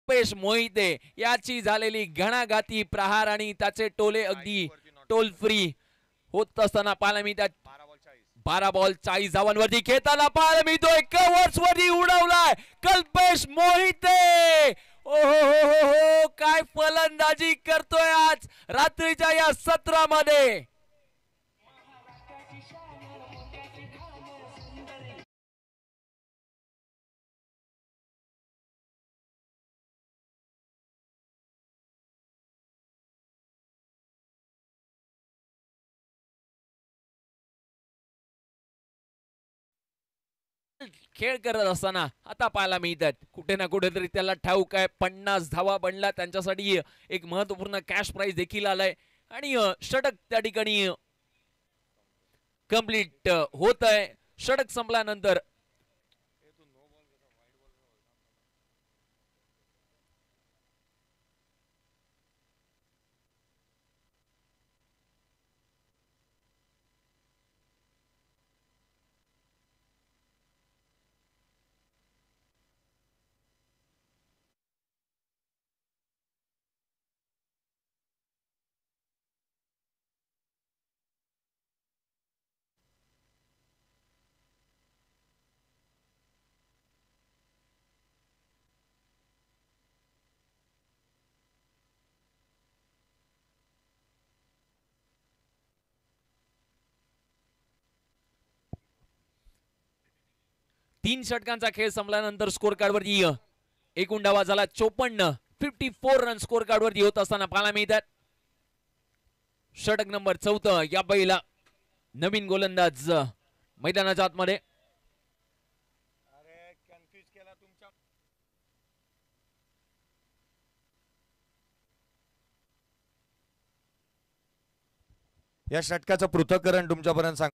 कल्पेश मोहिते याची झालेली घणाघाती प्रहार आणि त्याचे टोले अगदी टोल फ्री होत असताना पाहायला मिळतात. 12 बॉल 40 धावांवरती खेळताना पाहायला मिळतोय. कव्हर्स वरती उडवलाय कल्पेश मोहिते. हो काय फलंदाजी करतोय आज रात्रीच्या या सत्रामध्ये. खेळ करत असताना आता पाहायला मिळतात कुठे ना कुठेतरी त्याला ठाऊक आहे 50 धावा बनला त्यांच्यासाठी एक महत्वपूर्ण कॅश प्राइज देखील आलाय आणि षटक त्या ठिकाणी कंप्लीट होत आहे. षटक संपल्यानंतर 3 षटकांचा खेळ संपल्यानंतर स्कोर कार्डवरती एकूण डावा झाला 54. 54 रन स्कोर कार्डवरती होत असताना पाहायला मिळतात. षटक नंबर 14 या पहिला नवीन गोलंदाज मैदानाच्या आतमध्ये. या षटकाचं पृथक्करण तुमच्यापर्यंत सांग.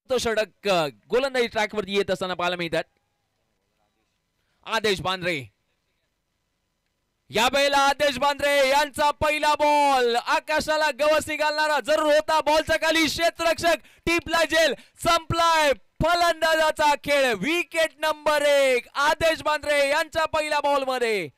तो षटक गोलंदाजी ट्रॅकवरती येत असताना पाहायला मिळतात. आदेश बांद्रे या वेळेला आदेश बांद्रे यांचा पहिला बॉल आकाशाला गवसी घालणारा जरूर होता. बॉलच्या खाली क्षेत्ररक्षक टिपला जेल संपलाय फलंदाजाचा खेळ. विकेट नंबर 1 आदेश बांद्रे यांच्या पहिल्या बॉल मध्ये.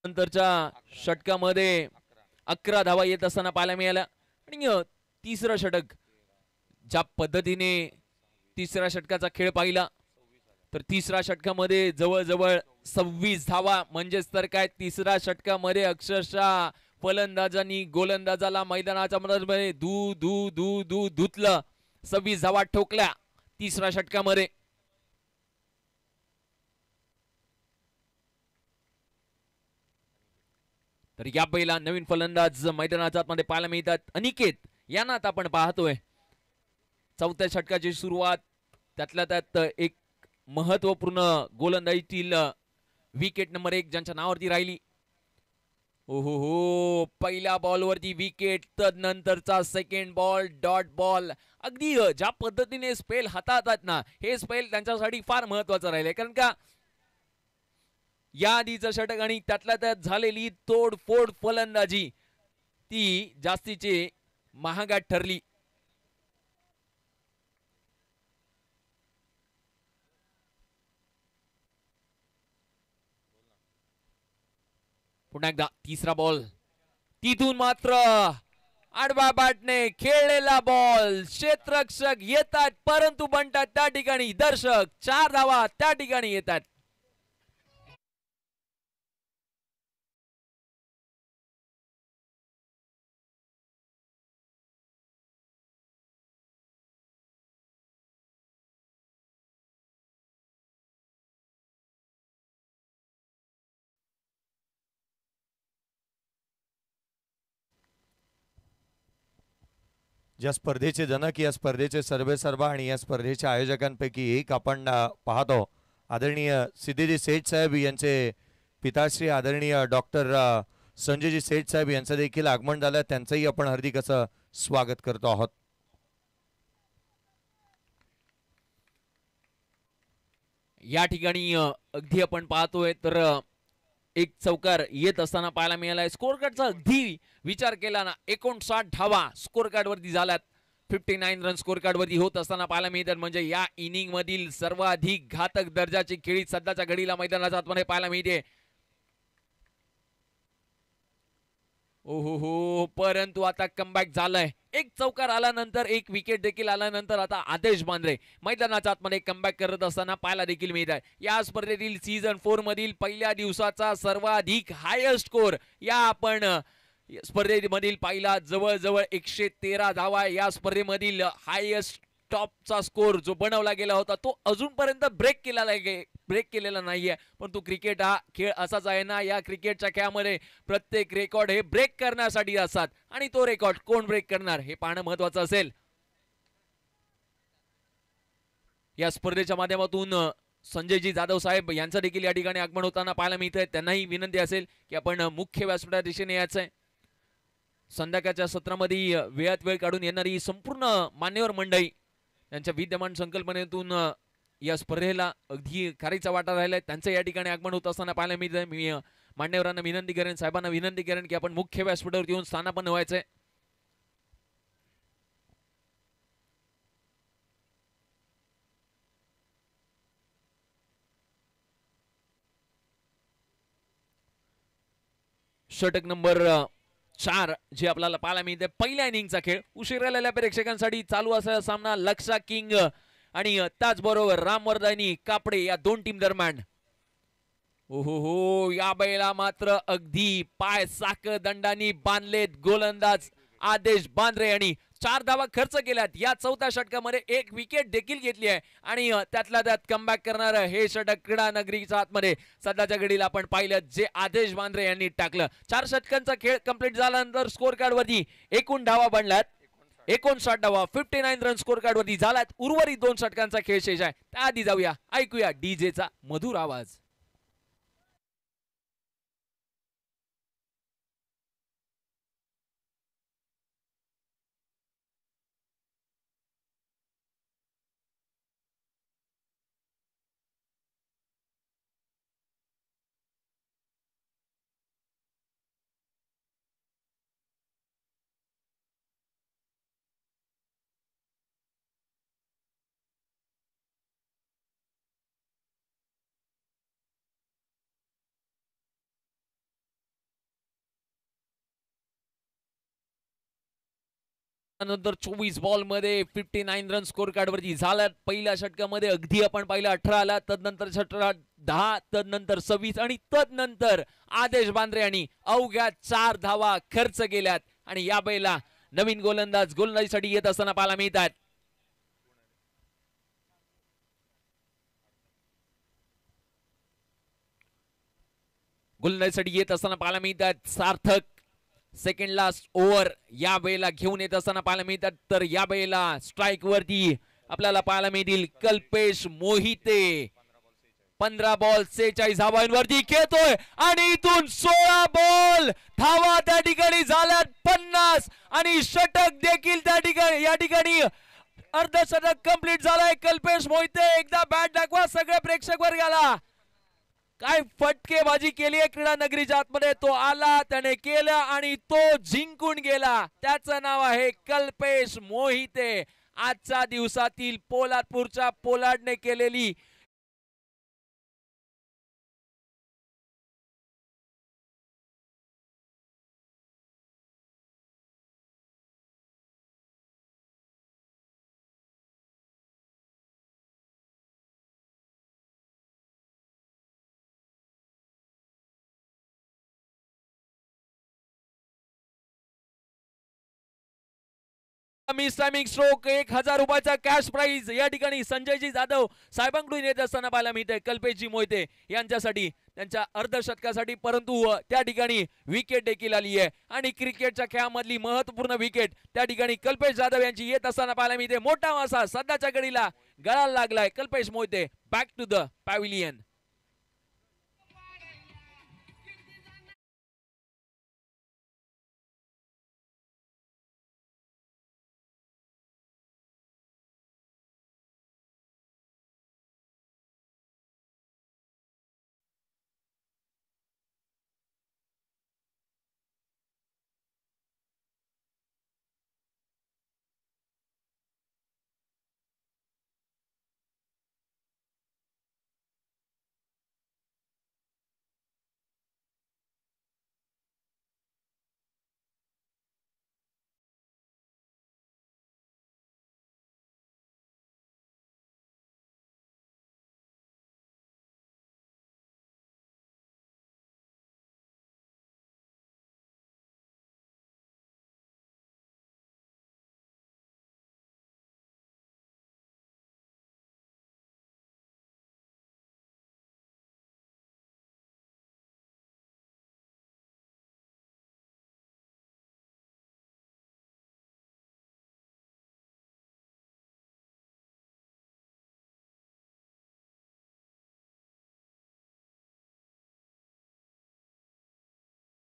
नंतरच्या षटकामध्ये 11 धावा येत असताना पाहायला मिळाल्या आणि तिसरं षटक ज्या पद्धतीने तिसऱ्या षटकाचा खेळ पाहिला तर तिसऱ्या षटकामध्ये जवळजवळ 26 धावा म्हणजेच तर काय तिसऱ्या षटकामध्ये अक्षरशः फलंदाजांनी गोलंदाजाला मैदानाच्या मध्ये धू धू धू धू धुतलं. 26 धावा ठोकल्या तिसऱ्या षटकामध्ये. तर या पहिला नवीन फलंदाज मैदानाच्या मध्ये पाहायला मिळतात. अनिकेत यांना आता आपण पाहतोय. चौथ्या षटकाची सुरुवात त्यातल्या त्यात एक महत्वपूर्ण गोलंदाजीतील विकेट नंबर 1 ज्यांच्या नावावरती राहिली. हो पहिल्या बॉलवरती विकेट, तदनंतरचा सेकंड बॉल डॉट बॉल. अगदी ज्या पद्धतीने स्पेल हाताळतात ना, हे स्पेल त्यांच्यासाठी फार महत्वाचं राहिले. कारण का या आधीचं षटक आणि त्यातल्या त्यात झालेली तोडफोड फलंदाजी ती जास्तीची महागात ठरली. पुन्हा एकदा तिसरा बॉल, तिथून मात्र आडवा बॅटने खेळलेला बॉल. क्षेत्ररक्षक येतात परंतु बनतात त्या ठिकाणी दर्शक. 4 धावा त्या ठिकाणी येतात. ज्या स्पर्धेचे जनक, या स्पर्धेचे सर्वेसर्वा आणि या स्पर्धेच्या आयोजकांपैकी एक आपण पाहतो आदरणीय सिद्धीजी सेठ साहेब यांचे पिताश्री आदरणीय डॉक्टर संजयजी सेठ साहेब यांचं देखील आगमन झालं. त्यांचंही आपण हार्दिक असं स्वागत करतो आहोत. या ठिकाणी अगदी आपण पाहतोय तर एक चौकार येत असताना पाहायला मिळालाय. स्कोर कार्डचा अगदी विचार केला ना 59 धावा स्कोर कार्ड वरती झाल्यात. 59 रन स्कोर कार्ड वरती होत असताना पाहायला मिळतात. म्हणजे या इनिंग मधील सर्वाधिक घातक दर्जाची खेळी सध्याच्या घडीला मैदानाच्या आतमध्ये पाहायला मिळते. ओहो परंतु आता कमबॅक झालंय. एक चौकार आल्यानंतर एक विकेट देखील आल्यानंतर आता आदेश बांद्रे मैदानाच्या आतमध्ये कमबॅक करत असताना पाहायला देखील मिळत आहे. या स्पर्धेतील सीझन 4 मधील पहिल्या दिवसाचा सर्वाधिक हायेस्ट स्कोर या आपण स्पर्धेमधील पाहिला. जवळजवळ 113 धावा या स्पर्धेमधील हायेस्ट टॉपचा स्कोर जो बनवला गेला होता तो अजूनपर्यंत ब्रेक केलेला नाहीये. परंतु क्रिकेट हा खेळ असाच आहे ना, या क्रिकेटच्या खेळामध्ये प्रत्येक रेकॉर्ड हे ब्रेक करण्यासाठी असतात आणि तो रेकॉर्ड कोण ब्रेक करणार हे पाहणं महत्वाचं असेल. या स्पर्धेच्या माध्यमातून संजयजी जाधव साहेब यांचं देखील या ठिकाणी आगमन होताना पाहायला मिळतंय. त्यांनाही विनंती असेल की आपण मुख्य व्यासपीठाच्या दिशेने यायचंय. संध्याकाळच्या सत्रामध्ये वेळात वेळ काढून येणारी संपूर्ण मान्यवर मंडळी त्यांच्या विद्यमान संकल्पनेतून या स्पर्धेला अगदी खारीचा वाटा राहिलाय. त्यांचं या ठिकाणी आगमन होत असताना पाहायला मिळतंय. मी मान्यवरांना विनंती करेन, साहेबांना विनंती करेन की आपण मुख्य व्यासपीठावरती येऊन स्थानापन्न व्हायचंय. षटक नंबर 4 जे आपल्याला पाहायला मिळते पहिल्या इनिंगचा खेळ. उशिरा आलेल्या प्रेक्षकांसाठी चालू असलेला सामना लक्षा किंग आणि त्याचबरोबर रामवर्धनी कापडे या दोन टीम दरम्यान. ओहो या बैला मात्र अगदी पाय साक दंडानी बांधलेत गोलंदाज आदेश बांद्रे आणि 4 धावा खर्च केल्यात. या चौथ्या षटकामध्ये एक विकेट देखील घेतली आहे आणि त्यातल्या त्यात कमबॅक करणार हे षटक क्रीडा नगरीच्या आतमध्ये सध्याच्या घडीला आपण पाहिलं जे आदेश बांद्रे यांनी टाकलं. 4 षटकांचा खेळ कंप्लीट झाल्यानंतर स्कोर कार्ड वरती एकूण धावा बनल्यात 59 धावा. 59 रन स्कोर कार्ड वरती झाल्यात. उर्वरित 2 षटकांचा खेळ शेष आहे. त्याआधी जाऊया ऐकूया डीजेचा मधुर आवाज. नंतर 24 बॉल मध्ये 59 रन स्कोर कार्ड वरती झाला. पहिल्या षटकामध्ये अगदी आपण पाहिलं 18 आला, तदनंतर षटकात 10, तदनंतर 26 आणि तदनंतर आदेश बांद्रे यांनी अवघ्या 4 धावा खर्च केल्यात आणि या बैला नवीन गोलंदाजीसाठी येत असताना पाहायला मिळतात. गोलंदाजीसाठी येत असताना पाहायला मिळतात सार्थक. सेकंड लास्ट ओव्हर या वेळेला घेऊन येत असताना पाहायला मिळतात. तर या वेळेला स्ट्राईक वरती आपल्याला पाहायला मिळतील कल्पेश मोहिते. 15 बॉल 46 धावांवरती खेळतोय आणि इथून 16 बॉल धावा त्या ठिकाणी झाल्यात 50 आणि षटक देखील त्या ठिकाणी या ठिकाणी अर्धशतक कंप्लीट झालंय. कल्पेश मोहिते एकदा बॅट दाखवा सगळे प्रेक्षक वर्गाला. काय फटकेबाजी केली आहे क्रीडा नगरीच्या आतमध्ये. तो आला, त्याने केलं आणि तो जिंकून गेला. त्याचं नाव आहे कल्पेश मोहिते. आजच्या दिवसातील पोलादपूरच्या पोलाडने केलेली मिस टायमिंग स्ट्रोक 1000 रुपयाचा कॅश प्राइज या ठिकाणी संजयजी जाधव साहेबांकडून येत असताना पाहायला मिळते कल्पेशजी मोहिते यांच्यासाठी त्यांच्या अर्धशतकासाठी. परंतु त्या ठिकाणी विकेट देखील आली आहे आणि क्रिकेटच्या खेळामधली महत्वपूर्ण विकेट त्या ठिकाणी कल्पेश जाधव यांची येत असताना पाहायला मिळते. मोठा मासा सध्याच्या घडीला गळाला लागलाय. Kalpesh Mohite back to the pavilion.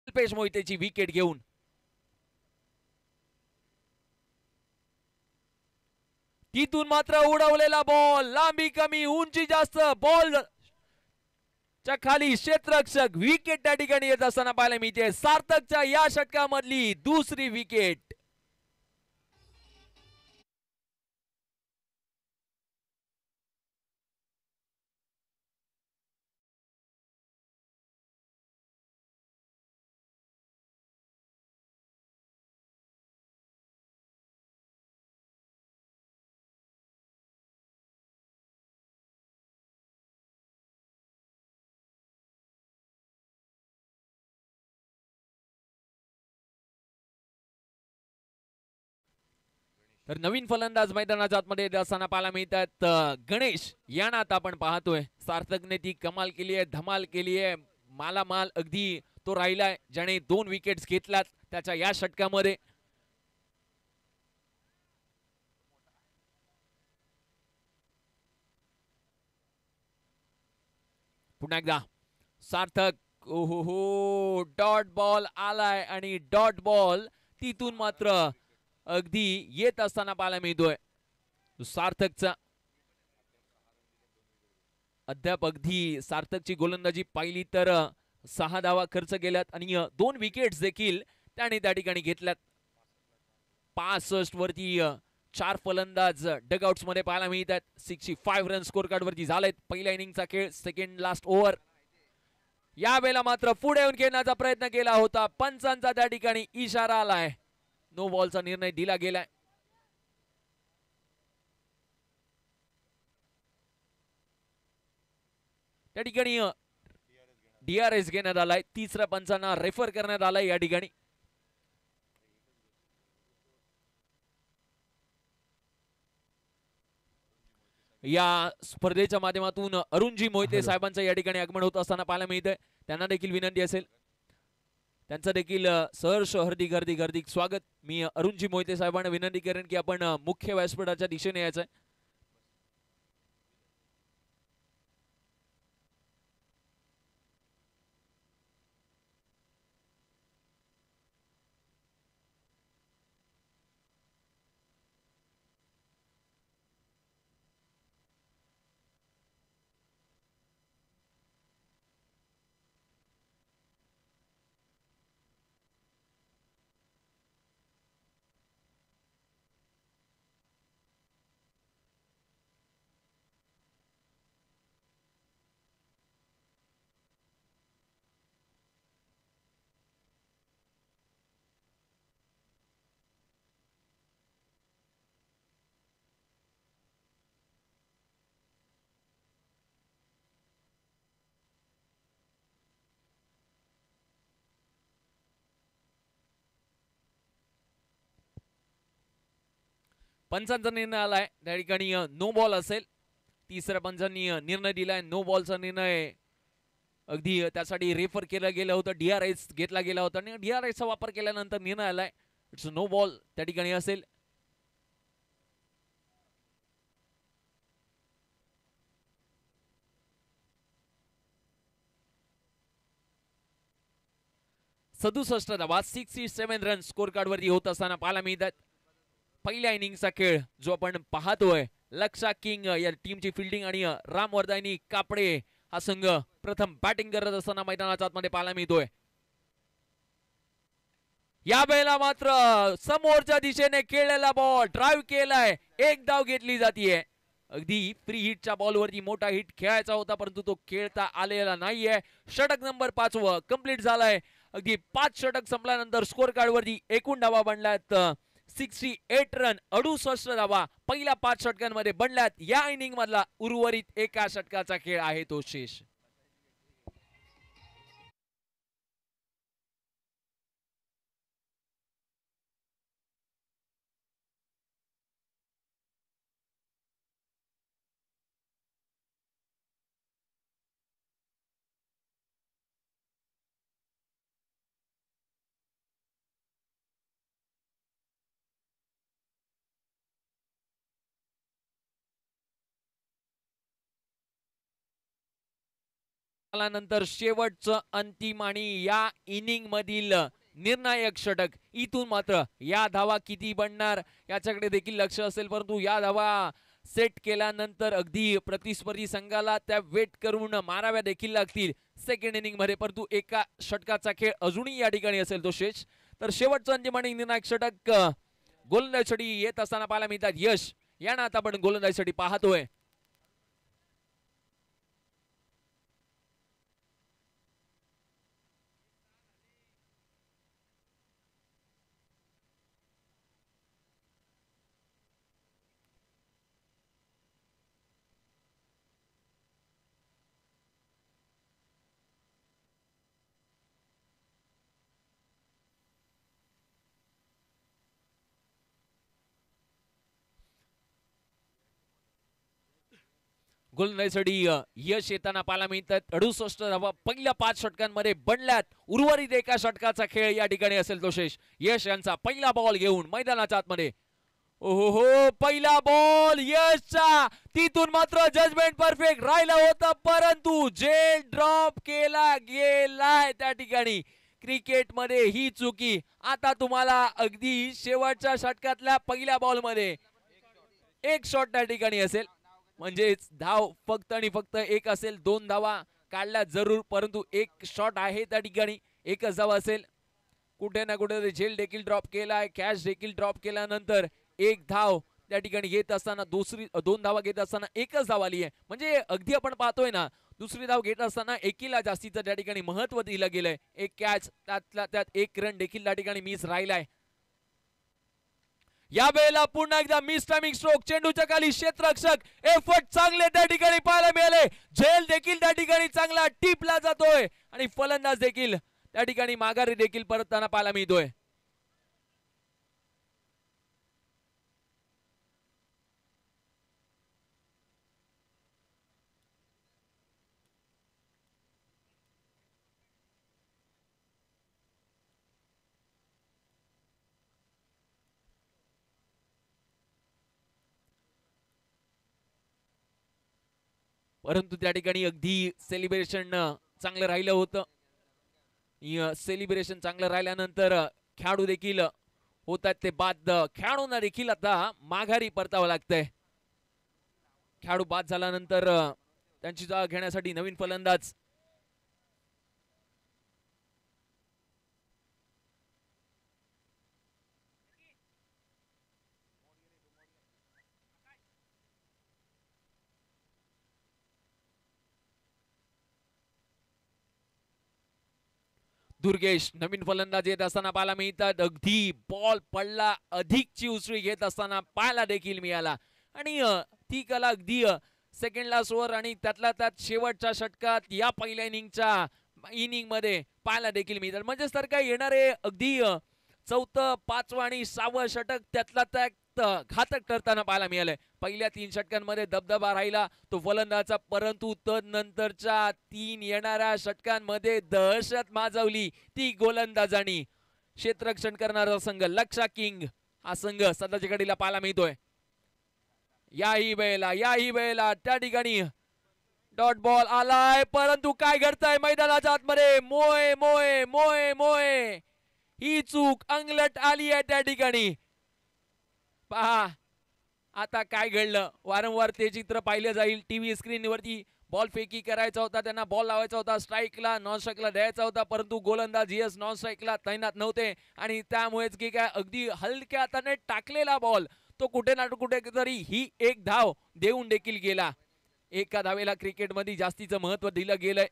Kalpesh मोहितेची विकेट घेऊन तिथून मात्र उडवलेला बॉल लांबी कमी उंची जास्त बॉल च्या खाली क्षेत्ररक्षक विकेट त्या ठिकाणी येत असताना पाहायला मिळते. सार्थकच्या या षटकामधली दुसरी विकेट. तर नवीन फलंदाज मैदानाच्या आतमध्ये असताना पाहायला मिळतात गणेश यांना आता आपण पाहतोय. सार्थकने ती कमाल केली आहे, धमाल केली आहे, मालामाल अगदी तो राहिलाय ज्याने 2 विकेट्स घेतल्यात त्याच्या या षटकामध्ये. पुन्हा एकदा सार्थक ओहो डॉट बॉल आलाय आणि डॉट बॉल तिथून मात्र अगदी येत असताना पाहायला मिळतोय. सार्थकचा अद्याप अगदी सार्थकची गोलंदाजी पाहिली तर 6 धावा खर्च केल्यात आणि 2 विकेट्स देखील त्याने त्या ठिकाणी घेतल्यात. 65 वरती 4 फलंदाज डगआउट्स मध्ये पाहायला मिळतात. 65 रन स्कोर कार्ड वरती झालेत. पहिल्या इनिंगचा खेळ सेकंड लास्ट ओव्हर. या वेळेला मात्र पुढे येऊन खेळण्याचा प्रयत्न केला होता. पंचांचा त्या ठिकाणी इशारा आलाय. नो बॉलचा निर्णय दिला गेलाय. त्या ठिकाणी DRS घेण्यात आलाय. तिसऱ्या पंचांना रेफर करण्यात आलाय या ठिकाणी. या स्पर्धेच्या माध्यमातून अरुणजी मोहिते साहेबांचं या ठिकाणी आगमन होत असताना पाहायला मिळतंय. त्यांना देखील विनंती असेल, त्यांचं देखील सहर्ष हार्दिक स्वागत. मी अरुणजी मोहिते साहेबांना विनंती करेन की आपण मुख्य व्यासपीठाच्या दिशेने यायचंय. पंचांचा निर्णय आलाय, त्या ठिकाणी नो बॉल असेल. तिसऱ्या पंचांनी निर्णय दिलाय नो बॉलचा निर्णय. अगदी त्यासाठी रेफर केलं गेलं होतं, DRS घेतला गेला होता आणि DRS चा वापर केल्यानंतर निर्णय आलाय इट्स नो बॉल त्या ठिकाणी असेल. सदुसष्ट धावा 67 रन स्कोर कार्ड वरती होत असताना पाहायला मिळतात. पहिल्या इनिंगचा खेळ जो आपण पाहतोय, लक्षा किंग या टीमची फिल्डिंग आणि राम वर्धानी कापडे हा संघ प्रथम बॅटिंग करत असताना मैदानाच्या आतमध्ये पाहायला मिळतोय. या वेळेला मात्र समोरच्या दिशेने खेळलेला बॉल ड्राईव्ह केलाय, एक धाव घेतली जातीये. अगदी फ्री हिटच्या बॉलवरती मोठा हिट खेळायचा होता परंतु तो खेळता आलेला नाहीये. षटक नंबर 5 कंप्लीट झालाय. अगदी 5 षटक संपल्यानंतर स्कोर कार्ड वरती एकूण धावा बनल्यात 68 रन, 68 धावा पहिल्या 5 षटकांमध्ये बनल्यात. या इनिंग मधला उर्वरित एका षटकाचा खेळ आहे तो शेष. नंतर शेवटचं अंतिम आणि या इनिंग मधील निर्णायक षटक. इथून मात्र या धावा किती बनणार याच्याकडे देखील लक्ष असेल, परंतु या धावा सेट केल्यानंतर अगदी प्रतिस्पर्धी संघाला त्या वेट करून माराव्या देखील लागतील सेकंड इनिंग मध्ये. परंतु एका षटकाचा खेळ अजूनही या ठिकाणी असेल तो शेष. तर शेवटचं अंतिम आणि निर्णायक षटक गोलंदाजीसाठी येत असताना पाहायला मिळतात. यश यांना आता आपण गोलंदाजीसाठी पाहतोय. गोलंदाजीसाठी यश येताना पाहायला मिळतात. 68 धावा पहिल्या 5 षटकांमध्ये बनल्यात. उर्वरित एका षटकाचा खेळ या ठिकाणी असेल तो शेष. यश यांचा पहिला बॉल घेऊन मैदानाच्या आतमध्ये. ओहो, पहिला बॉल यशचा. तिथून मात्र जजमेंट परफेक्ट राहिला होता परंतु जेल ड्रॉप केला गेलाय त्या ठिकाणी. क्रिकेटमध्ये ही चुकी. आता तुम्हाला अगदी शेवटच्या षटकातल्या पहिल्या बॉल मध्ये एक शॉट त्या ठिकाणी असेल, म्हणजेच धाव फक्त आणि फक्त एक असेल. 2 धावा काढल्या जरूर परंतु एक शॉट आहे त्या ठिकाणी, एकच धाव असेल. कुठे ना कुठे झेल देखील ड्रॉप केलाय, कॅच देखील ड्रॉप केल्यानंतर एक धाव त्या ठिकाणी घेत असताना 2 धावा घेत असताना एकच धाव आली आहे. म्हणजे अगदी आपण पाहतोय ना, दुसरी धाव घेत असताना एकीला जास्तीचं त्या ठिकाणी महत्व दिलं गेलंय. एक कॅच त्यात 1 रन देखील त्या ठिकाणी मिस राहिलाय. या वेळेला पुन्हा एकदा मिस टायमिंग स्ट्रोक, चेंडूच्या खाली क्षेत्ररक्षक एफर्ट चांगले त्या ठिकाणी पाहायला मिळाले. झेल देखील त्या ठिकाणी चांगला टिपला जातोय आणि फलंदाज देखील त्या ठिकाणी माघारी देखील परतताना पाहायला मिळतोय. परंतु त्या ठिकाणी अगदी सेलिब्रेशन चांगलं राहिलं होतं. सेलिब्रेशन चांगलं राहिल्यानंतर खेळाडू देखील होतात ते बाद. खेळाडूंना देखील आता माघारी परतावं लागतंय. खेळाडू बाद झाल्यानंतर त्यांची जागा घेण्यासाठी नवीन फलंदाज. दुर्गेश नवीन फलंदाज येत असताना पाहायला मिळतात. अगदी बॉल पडला, अधिकची उसळी घेत असताना पाहायला देखील मिळाला आणि ती कला अगदी सेकंड लास्ट ओव्हर आणि त्यातल्या त्यात शेवटच्या षटकात या पहिल्या इनिंग मध्ये पाहायला देखील मिळतात. म्हणजेच तर काय येणारे अगदी चौथं, पाचवं आणि 6वं षटक त्यातला त्यात घातक ठरताना पाहायला मिळालंय. पहिल्या 3 षटकांमध्ये दबदबा राहिला तो फलंदाजाचा, परंतु तदनंतरच्या 3 येणाऱ्या षटकांमध्ये दहशत माजवली ती गोलंदाजांनी. क्षेत्ररक्षण करणारा संघ लक्षा किंग हा संघ सध्याच्या घडीला पाहायला मिळतोय. याही वेळेला त्या ठिकाणी डॉट बॉल आलाय, परंतु काय घडतंय मैदानाच्या आतमध्ये? मोय मोय मोय मोय ही चूक अंगलट आली आहे त्या ठिकाणी. पहा आता काय घडलं. वारंवार ते चित्र पाहिलं जाईल टीव्ही स्क्रीनवरती. बॉल फेकी करायचा होता, त्यांना बॉल लावायचा होता, स्ट्राईकला नॉन स्ट्राईकला द्यायचा होता, परंतु गोलंदाज यस नॉन स्ट्राईकला तैनात नव्हते आणि त्यामुळेच की काय अगदी हलक्या हाताने टाकलेला बॉल तो कुठे ना कुठे तरी ही एक धाव देऊन देखील गेला. एका धावेला क्रिकेटमध्ये जास्तीचं महत्व दिलं गेलंय.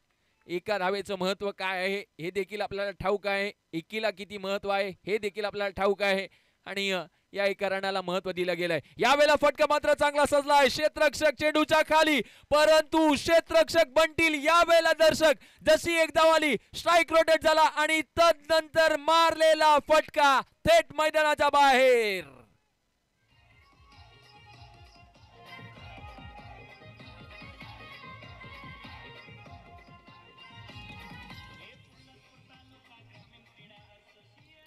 एका धावेचं महत्व काय आहे हे देखील आपल्याला ठाऊक आहे. एकीला किती महत्व आहे हे देखील आपल्याला ठाऊक आहे आणि या एका रनाला महत्व दिलं गेलंय. यावेळेला फटका मात्र चांगला सजलाय. क्षेत्ररक्षक चेंडूच्या खाली, परंतु क्षेत्ररक्षक बनतील यावेळेला दर्शक. जशी एक धाव आली, स्ट्राईक रोटेट झाला आणि तदनंतर मारलेला फटका थेट मैदानाच्या बाहेर.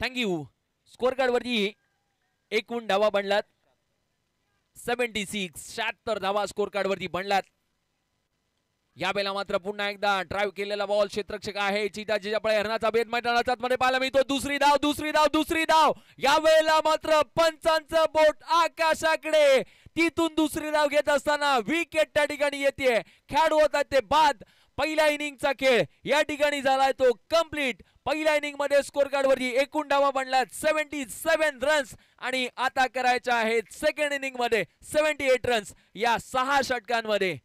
थँक्यू. स्कोर कार्ड वरती एकूण धावा बनलात 76. 76 धावा स्कोर कार्ड वरती बनलात. यावेळेला मात्र पुन्हा एकदा ड्राइव्ह केलेला बॉल क्षेत्ररक्षक आहे चिताजीच्या पळे हरणाचा भेद मैदानाच्या मध्ये पाहायला मिळतो. दुसरी धाव यावेळेला मात्र पंचांचं बोट आकाशाकडे. तिथून दुसरी धाव घेत असताना विकेट त्या ठिकाणी येते. खेळाडू होतात ते बाद. पहिल्या इनिंगचा खेळ या ठिकाणी झालाय तो कंप्लीट. पहिल्या इनिंग मध्ये स्कोर कार्ड वरती एकूण धावा बनल्यात 77 रन्स आणि आता करायच्या आहेत सेकंड इनिंग मध्ये 78 रन्स या 6 षटकांमध्ये.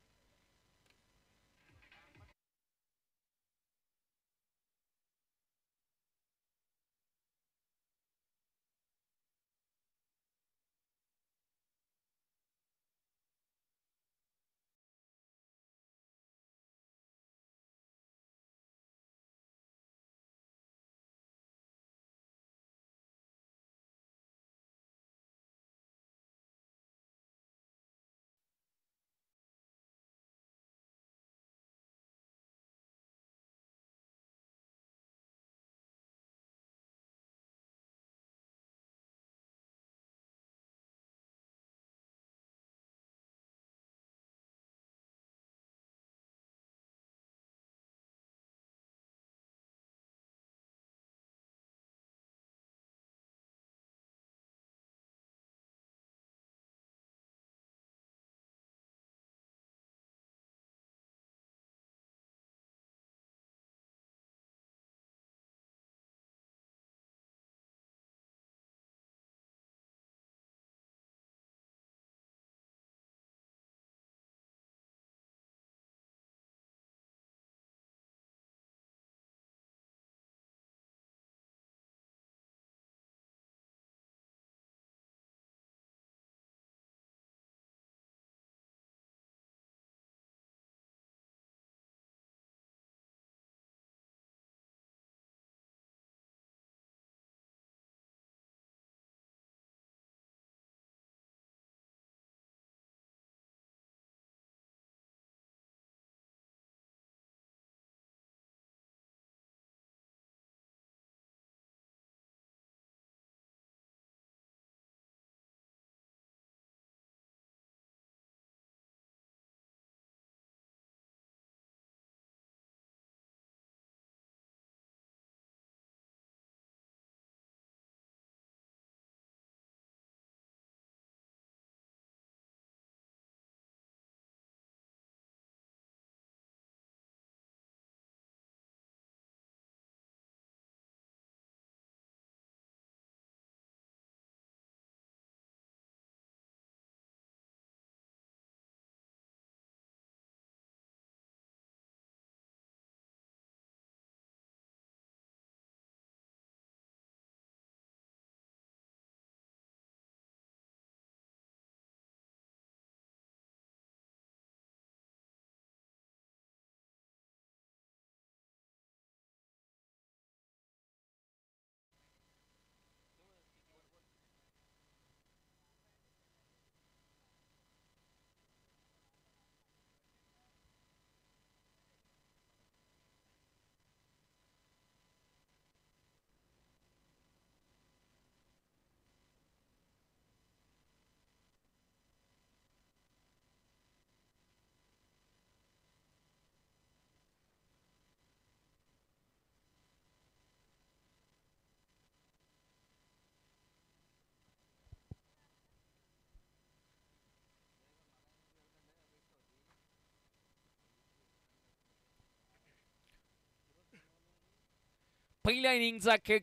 पहिल्या इनिंगचा खेळ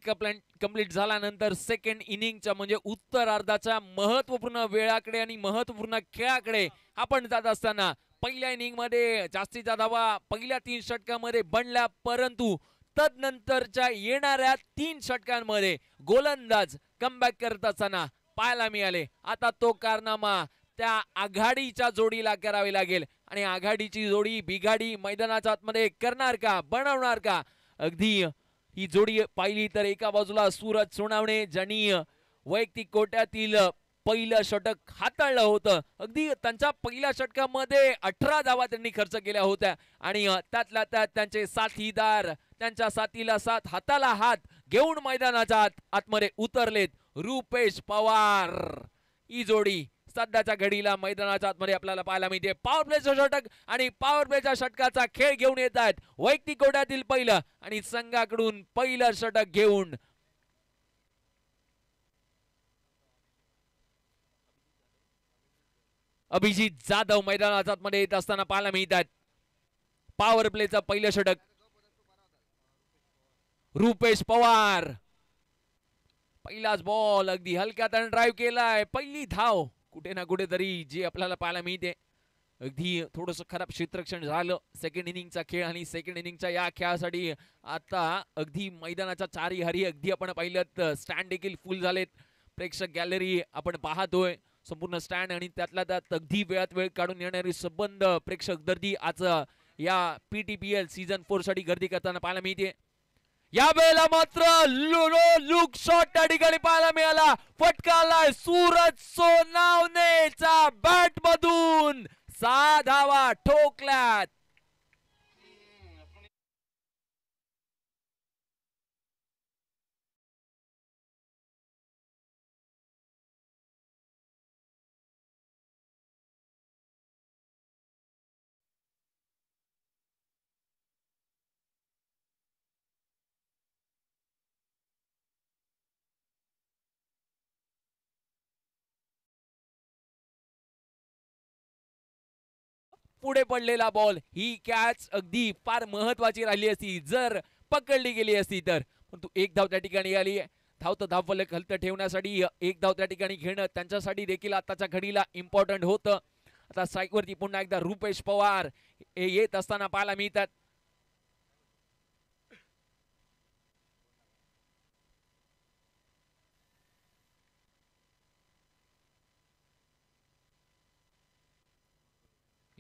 कंप्लीट झाल्यानंतर सेकंड इनिंगच्या म्हणजे उत्तरार्धाच्या महत्वपूर्ण वेळाकडे आणि महत्वपूर्ण खेळाकडे आपण जात असताना पहिल्या इनिंग मध्ये जास्तीचा धावा पहिल्या 3 षटकांमध्ये बनल्या, परंतु तदनंतरच्या येणाऱ्या 3 षटकांमध्ये गोलंदाज कमबॅक करत असताना पाहायला मिळाले. आता तो कारनामा त्या आघाडीच्या जोडीला करावी लागेल आणि आघाडीची जोडी बिघाडी मैदानाच्या आतमध्ये करणार का, बनवणार का? अगदी ही जोडी पाहिली तर एका बाजूला सूरज सोनावणे ज्यांनी वैयक्तिक कोट्यातील पहिलं षटक हाताळलं होतं. अगदी त्यांच्या पहिल्या षटकामध्ये 18 धावा त्यांनी खर्च केल्या होत्या आणि त्यातल्या त्यात त्यांचे साथीदार त्यांच्या साथीला साथ हाताला हात घेऊन मैदानाच्या आतमध्ये उतरलेत. रुपेश पवार ही जोडी सध्याच्या घडीला मैदानाच्या आतमध्ये आपल्याला पाहायला मिळते. पॉवर प्लेचं षटक आणि पॉवर प्लेच्या षटकाचा खेळ घेऊन येत आहेत. वैयक्तिक कोट्यातील पहिलं आणि संघाकडून पहिलं षटक घेऊन अभिजित जाधव मैदानाच्या आतमध्ये येत असताना पाहायला मिळतात. पॉवर प्लेचं पहिलं षटक रुपेश पवार. पहिलाच बॉल अगदी हलक्यात ड्राईव्ह केलाय. पहिली धाव कुठे ना कुठेतरी जी आपल्याला पाहायला मिळते. अगदी थोडंसं खराब क्षेत्ररक्षण झालं सेकंड इनिंगचा खेळ आणि सेकंड इनिंगच्या या खेळासाठी आता अगदी मैदानाच्या चारी हरी अगदी आपण पाहिलं स्टँड देखील फुल झालेत. प्रेक्षक गॅलरी आपण पाहतोय संपूर्ण स्टँड आणि त्यातल्या त्यात अगदी वेळात वेळ काढून येणारी संबंध प्रेक्षक गर्दी आज या PTPL सीझन 4 साठी गर्दी करताना पाहायला मिळते. या वेळेला मात्र लुक शॉट त्या ठिकाणी पाहायला मिळाला. फटकालाय सूरज सोनावणेच्या बॅट मधून 6 धावा ठोकल्यात. पुढे पडलेला बॉल ही कॅच अगदी फार महत्वाची राहिली असती जर पकडली गेली असती तर, परंतु एक धाव त्या ठिकाणी आली. धावतं धावफलक हलतं ठेवण्यासाठी एक धाव त्या ठिकाणी घेणं त्यांच्यासाठी देखील आताच्या घडीला इम्पॉर्टंट होतं. आता स्ट्राईक वरती पुन्हा एकदा रुपेश पवार येत असताना पाहायला मिळतात.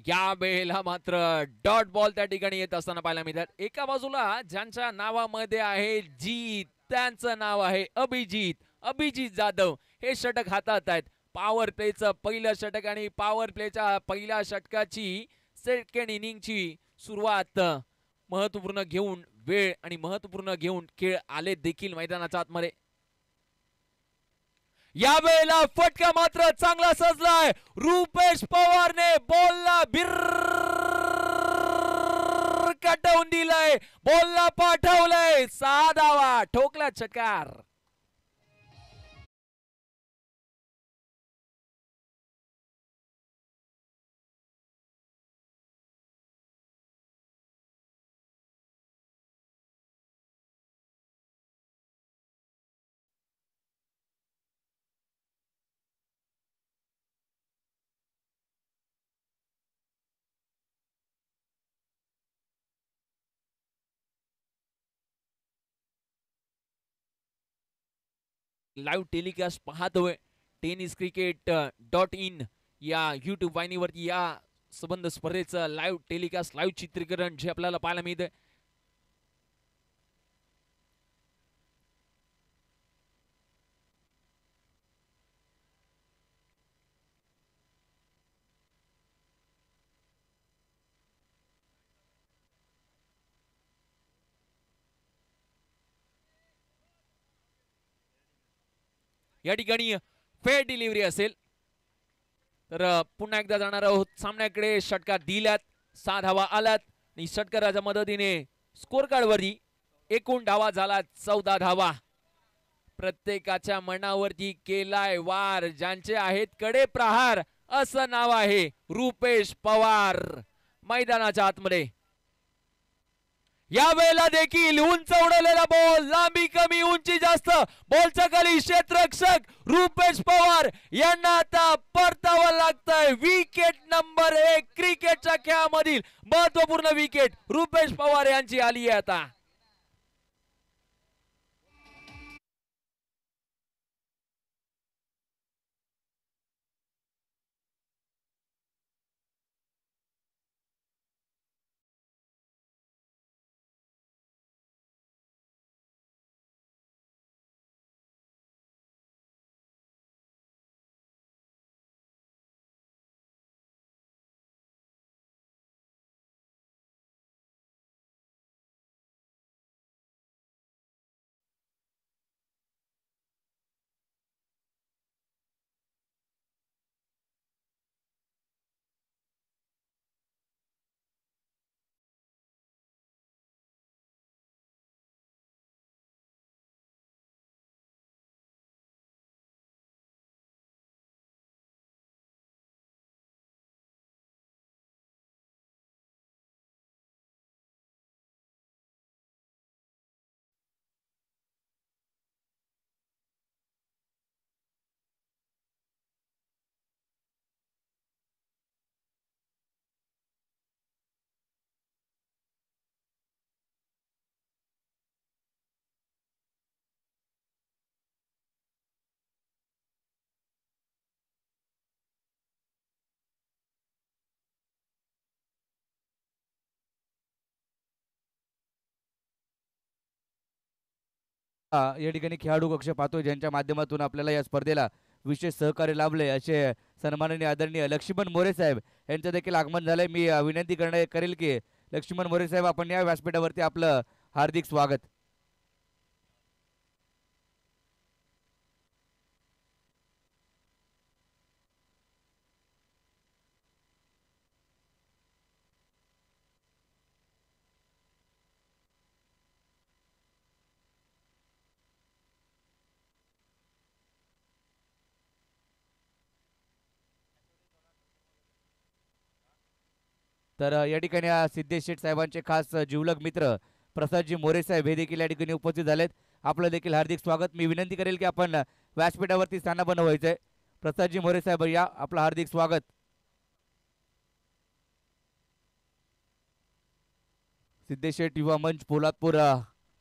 या वेळेला मात्र डॉट बॉल त्या ठिकाणी येत असताना पाहायला मिळतात. एका बाजूला ज्यांच्या नावामध्ये आहे जीत त्यांचं नाव आहे अभिजित जाधव. हे षटक हातात आहेत. पॉवर प्लेचं पहिलं षटक आणि पॉवर प्लेच्या पहिल्या षटकाची सेकंड इनिंगची सुरुवात महत्वपूर्ण घेऊन वेळ आणि महत्वपूर्ण घेऊन खेळ आले देखील मैदानाच्या आतमध्ये. या वेळेला फटका मात्र चांगला सजलाय. रुपेश पवारने बॉलला कटवून दिलंय, बॉलला पाठवलंय. 6 धावा ठोकला षटकार. लाईव्ह टेलिकास्ट पाहतोय tenniscricket.in या YouTube वाहिनीवरती या संबंध स्पर्धेचं लाईव्ह टेलिकास्ट लाईव्ह चित्रीकरण जे आपल्याला पाहायला मिळतंय. या ठिकाणी फेअर डिलिव्हरी असेल तर पुन्हा एकदा जाणार आहोत सामन्याकडे. षटकार दिल्यात, 6 धावा आल्यात आणि षटकाराच्या मदतीने स्कोर कार्ड वरती एकूण धावा झाला 14 धावा. प्रत्येकाच्या मनावरती केलाय वार. ज्यांचे आहेत कडे प्रहार असं नाव आहे रुपेश पवार. मैदानाच्या आतमध्ये यावेळेला देखील उंच उडवलेला बॉल, लांबी कमी उंची जास्त, बॉलच्या खाली क्षेत्ररक्षक रुपेश पवार यांना आता परतावं लागतंय. विकेट नंबर 1 क्रिकेटच्या खेळामधील महत्वपूर्ण विकेट रुपेश पवार यांची आली आहे आता. या ठिकाणी खेळाडू कक्ष पाहतोय ज्यांच्या माध्यमातून आपल्याला या स्पर्धेला विशेष सहकार्य लाभले असे सन्माननीय आदरणीय लक्ष्मण मोरे साहेब यांचं देखील आगमन झालंय. मी विनंती करेल की लक्ष्मण मोरे साहेब आपण या व्यासपीठावरती आपलं हार्दिक स्वागत. तर या ठिकाणी सिद्धेश शेठ साहेबांचे खास जिवलग मित्र प्रसादजी मोरे साहेब हे देखील या ठिकाणी उपस्थित झालेत. आपलं देखील हार्दिक स्वागत. मी विनंती करेल की आपण व्यासपीठावरती स्थानापन्न व्हायचंय. प्रसादजी मोरे साहेब या आपलं हार्दिक स्वागत. सिद्धेश शेठ युवा मंच पोलादपूर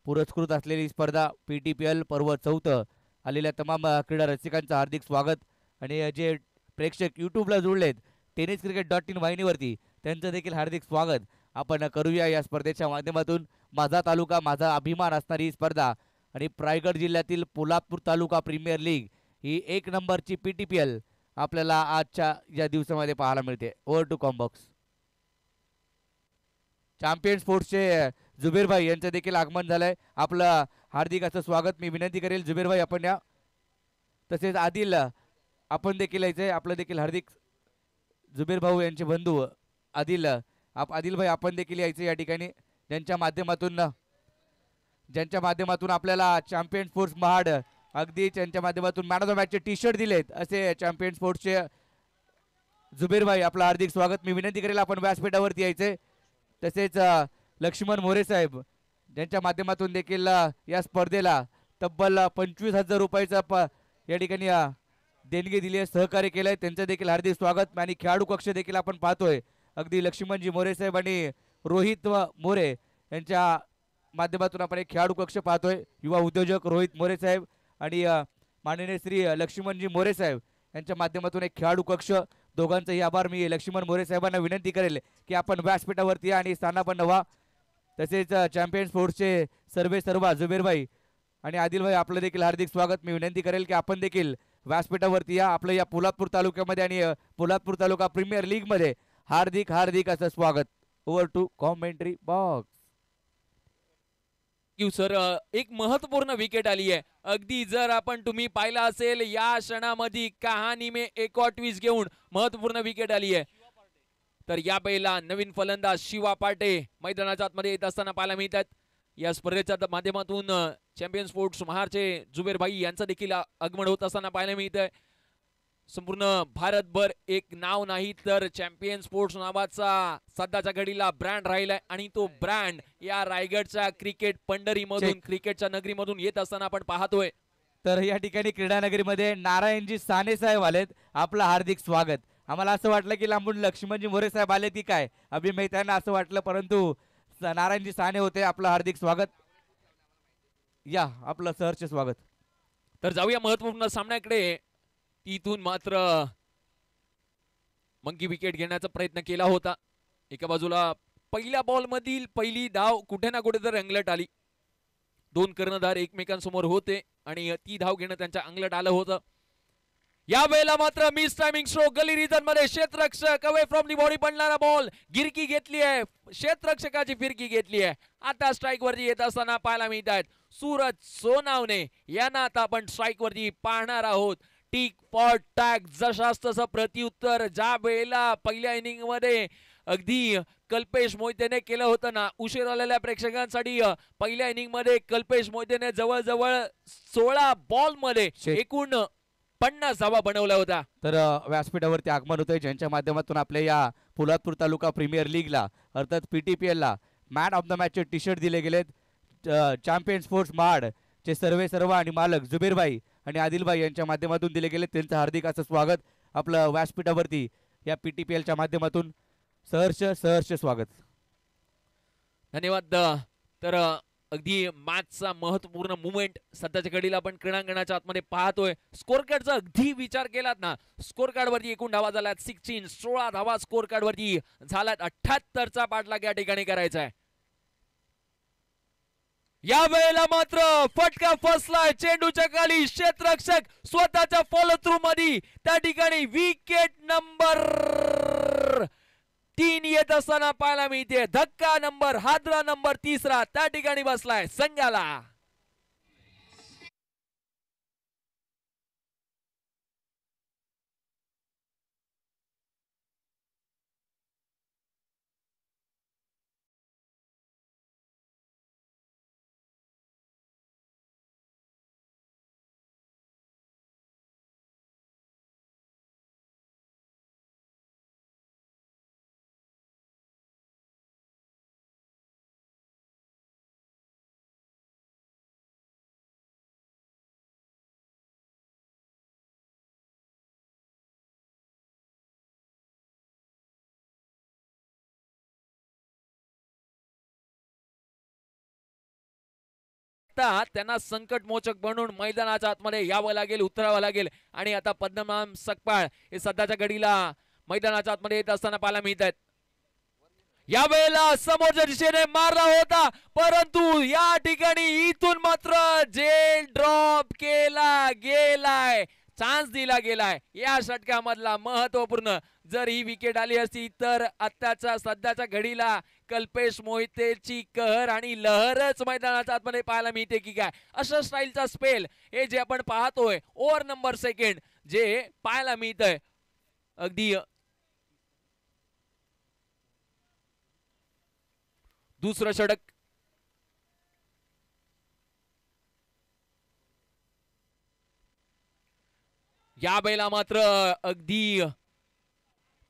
पुरस्कृत असलेली स्पर्धा PTPL पर्व 4 आलेल्या तमाम क्रीडा रसिकांचं हार्दिक स्वागत. आणि जे प्रेक्षक यूट्यूबला जोडलेत tenniscricket.in वाहिनीवरती त्यांचं देखील हार्दिक स्वागत. आपण करूया या स्पर्धेच्या माध्यमातून माझा तालुका माझा अभिमान असणारी ही स्पर्धा आणि रायगड जिल्ह्यातील पोलादपूर तालुका प्रीमियर लीग ही 1 नंबरची PTPL आपल्याला आजच्या या दिवसामध्ये पाहायला मिळते. Over to combox. चॅम्पियन स्पोर्ट्सचे जुबेर भाई यांचं देखील आगमन झालंय. आपलं हार्दिक असं स्वागत. मी विनंती करेल जुबेर भाई आपण या. तसेच आदिल आपण देखील यायचंय. आपलं देखील हार्दिक. जुबेर भाऊ यांचे बंधू आदिल भाई आपण देखील यायचे या ठिकाणी ज्यांच्या माध्यमातून आपल्याला चॅम्पियन स्पोर्ट्स महाड अगदी त्यांच्या माध्यमातून मॅन ऑफ द मॅचचे टी-शर्ट दिलेत असे चॅम्पियन स्पोर्ट्सचे जुबेर भाई आपलं हार्दिक स्वागत. मी विनंती करेल आपण व्यासपीठावरती यायचे. तसेच लक्ष्मण मोरे साहेब ज्यांच्या माध्यमातून देखील या स्पर्धेला तब्बल 25,000 रुपयाचा या ठिकाणी देणगी दिली आहे, सहकार्य केलंय. त्यांचं देखील हार्दिक स्वागत. आणि खेळाडू कक्ष देखील आपण पाहतोय अगदी लक्ष्मणजी मोरे साहेब आणि रोहित मोरे यांच्या माध्यमातून आपण एक खेळाडू कक्ष पाहतोय. युवा उद्योजक रोहित मोरे साहेब आणि माननीय श्री लक्ष्मणजी मोरे साहेब यांच्या माध्यमातून एक खेळाडू कक्ष. दोघांचेही आभार. मी लक्ष्मण मोरे साहेबांना विनंती करेल की आपण व्यासपीठावरती आणि स्थानापन्न व्हा. तसेच चॅम्पियन स्पोर्ट्सचे सर्वा जुबेरभाई आणि आदिलभाई आपलं देखील हार्दिक स्वागत. मी विनंती करेल की आपण देखील व्यासपीठावरती या. आपलं या पोलादपूर तालुक्यामध्ये आणि पोलादपूर तालुका प्रीमियर लीग मध्ये हार्दिक असं स्वागत. Over to commentary box. Sir एक महत्वपूर्ण विकेट आली आहे. अगदी जर आपण तुम्ही पाहिला असेल या क्षणामध्ये कहाणी में एक और ट्विस्ट घेऊन महत्वपूर्ण विकेट आली आहे. तर या पहिला नवीन फलंदाज शिवा पाटे मैदानाच्या आतमध्ये येत असताना पाहायला मिळतात. या स्पर्धेच्या माध्यमातून चॅम्पियन स्पोर्ट्स महारचे जुबेर भाई यांचं देखील आगमन होत असताना पाहायला मिळतंय. संपूर्ण भारतभर एक नाव नाही तर चॅम्पियन स्पोर्ट्स नावाचा सध्याच्या घडीला ब्रँड राहिलाय आणि तो ब्रँड या रायगडच्या क्रिकेट पंढरीमधून क्रिकेटच्या नगरीमधून येत असताना आपण पाहतोय. तर या ठिकाणी क्रीडा नगरीमध्ये नारायणजी साने साहेब आलेत, आपलं हार्दिक स्वागत. आम्हाला असं वाटलं की लांबून लक्ष्मणजी मोरे साहेब आले की काय अभि मेहताना असं वाटलं, परंतु नारायणजी साने होते. आपलं हार्दिक स्वागत. या आपलं सहर्ष स्वागत. तर जाऊया महत्वपूर्ण सामन्याकडे. इथून मात्र मंकी विकेट घेण्याचा प्रयत्न केला होता. एका बाजूला पहिल्या बॉल मधील पहिली धाव कुठे ना कुठे तर अंगलट आली. दोन कर्णधार एकमेकांसमोर होते आणि ती धाव घेणं त्यांच्या अंगलट आलं होतं. या वेळेला मात्र मिस टायमिंग स्ट्रोक गली रिजन मध्ये क्षेत्ररक्षक अवे फ्रॉम दी बॉडी पडणारा बॉल गिरकी घेतली आहे, क्षेत्ररक्षकाची फिरकी घेतली आहे. आता स्ट्राईक वरती येत असताना पाहायला मिळत आहेत सूरज सोनावणे यांना आता आपण स्ट्राईक वरती पाहणार आहोत. टिक फॉर टॅग जशास तसं प्रत्युत्तर ज्या वेळेला पहिल्या इनिंग मध्ये अगदी कल्पेश मोहितेने केलं होतं ना, उशीर आलेल्या प्रेक्षकांसाठी पहिल्या इनिंग मध्ये कल्पेश मोहितेने जवळजवळ 16 बॉल मध्ये एकूण 50 धावा बनवल्या होत्या. तर व्यासपीठावरती आगमन होतंय ज्यांच्या माध्यमातून आपल्या या पोलादपूर तालुका प्रीमियर लीगला अर्थात PTPL ला मॅन ऑफ द मॅचचे टी शर्ट दिले गेलेत. चॅम्पियन स्पोर्ट्स महाड चे सर्व आणि मालक जुबेरभाई आणि आदिलभाई यांच्या माध्यमातून दिले गेले. त्यांचं हार्दिक असं स्वागत. आपलं व्यासपीठावरती या PTPLच्या माध्यमातून सहर्ष स्वागत. धन्यवाद. तर अगदी मॅचचा महत्वपूर्ण मुवमेंट सध्याच्या घडीला आपण क्रीडांगणाच्या आतमध्ये पाहतोय. स्कोर कार्डचा अगदी विचार केलात ना, स्कोर कार्ड वरती एकूण धावा झाल्यात 16 धावा स्कोर कार्ड वरती झाल्यात. 78चा पाठलाग या ठिकाणी करायचा आहे. या वेळेला मात्र फटका फसलाय चेंडूच्या खाली. क्षेत्ररक्षक स्वतःच्या फॉलो थ्रू मध्ये त्या ठिकाणी विकेट नंबर 3 येत असताना पाहायला मिळते. धक्का नंबर हादरा नंबर 3 त्या ठिकाणी बसलाय संघाला. त्यांना संकटमोचक बनून मैदानाच्या आतमध्ये यावं लागेल, उतरावं लागेल. आणि आता पद्मनाभ सकपाळ हे सध्याच्या घडीला मैदानाच्या आतमध्ये येत असताना पाहायला मिळत आहेत. या वेळेला समोरच्या दिशेने मारला होता, परंतु या ठिकाणी इथून मात्र जेल ड्रॉप केला गेलाय, चान्स दिला गेलाय. या षटकामधला महत्वपूर्ण जर ही विकेट आली असती तर आत्ताच्या सध्याच्या घडीला कल्पेश मोहितेची कहर आणि लहरच मैदानाच्या आतमध्ये पाहायला मिळते की काय. अशा स्टाईलचा स्पेल हे जे आपण पाहतोय ओव्हर नंबर सेकंड जे पाहायला मिळतंय अगदी. दुसरं षटक या वेळेला मात्र अगदी,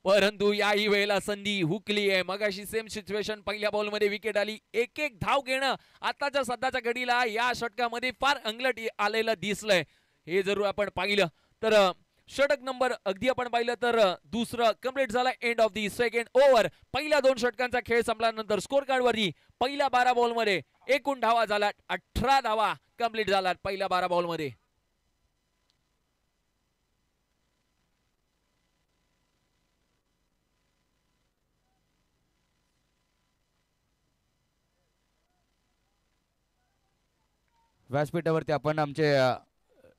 परंतु याही वेळेला संधी हुकली आहे. मगाशी सेम सिच्युएशन पहिल्या बॉल मध्ये विकेट आली. एक धाव घेणं आताच्या सध्याच्या घडीला या षटकामध्ये फार अंगलट आलेलं दिसलंय. हे जरूर आपण पाहिलं तर षटक नंबर अगदी आपण पाहिलं तर दुसरं कंप्लीट झालं. End of the second over. पहिल्या 2 षटकांचा खेळ संपल्यानंतर स्कोर कार्ड वरती पहिल्या 12 बॉल मध्ये एकूण धावा झाल्या 18 धावा कंप्लीट झाल्यात पहिल्या 12 बॉल मध्ये. व्यासपीठावरती आपण आमचे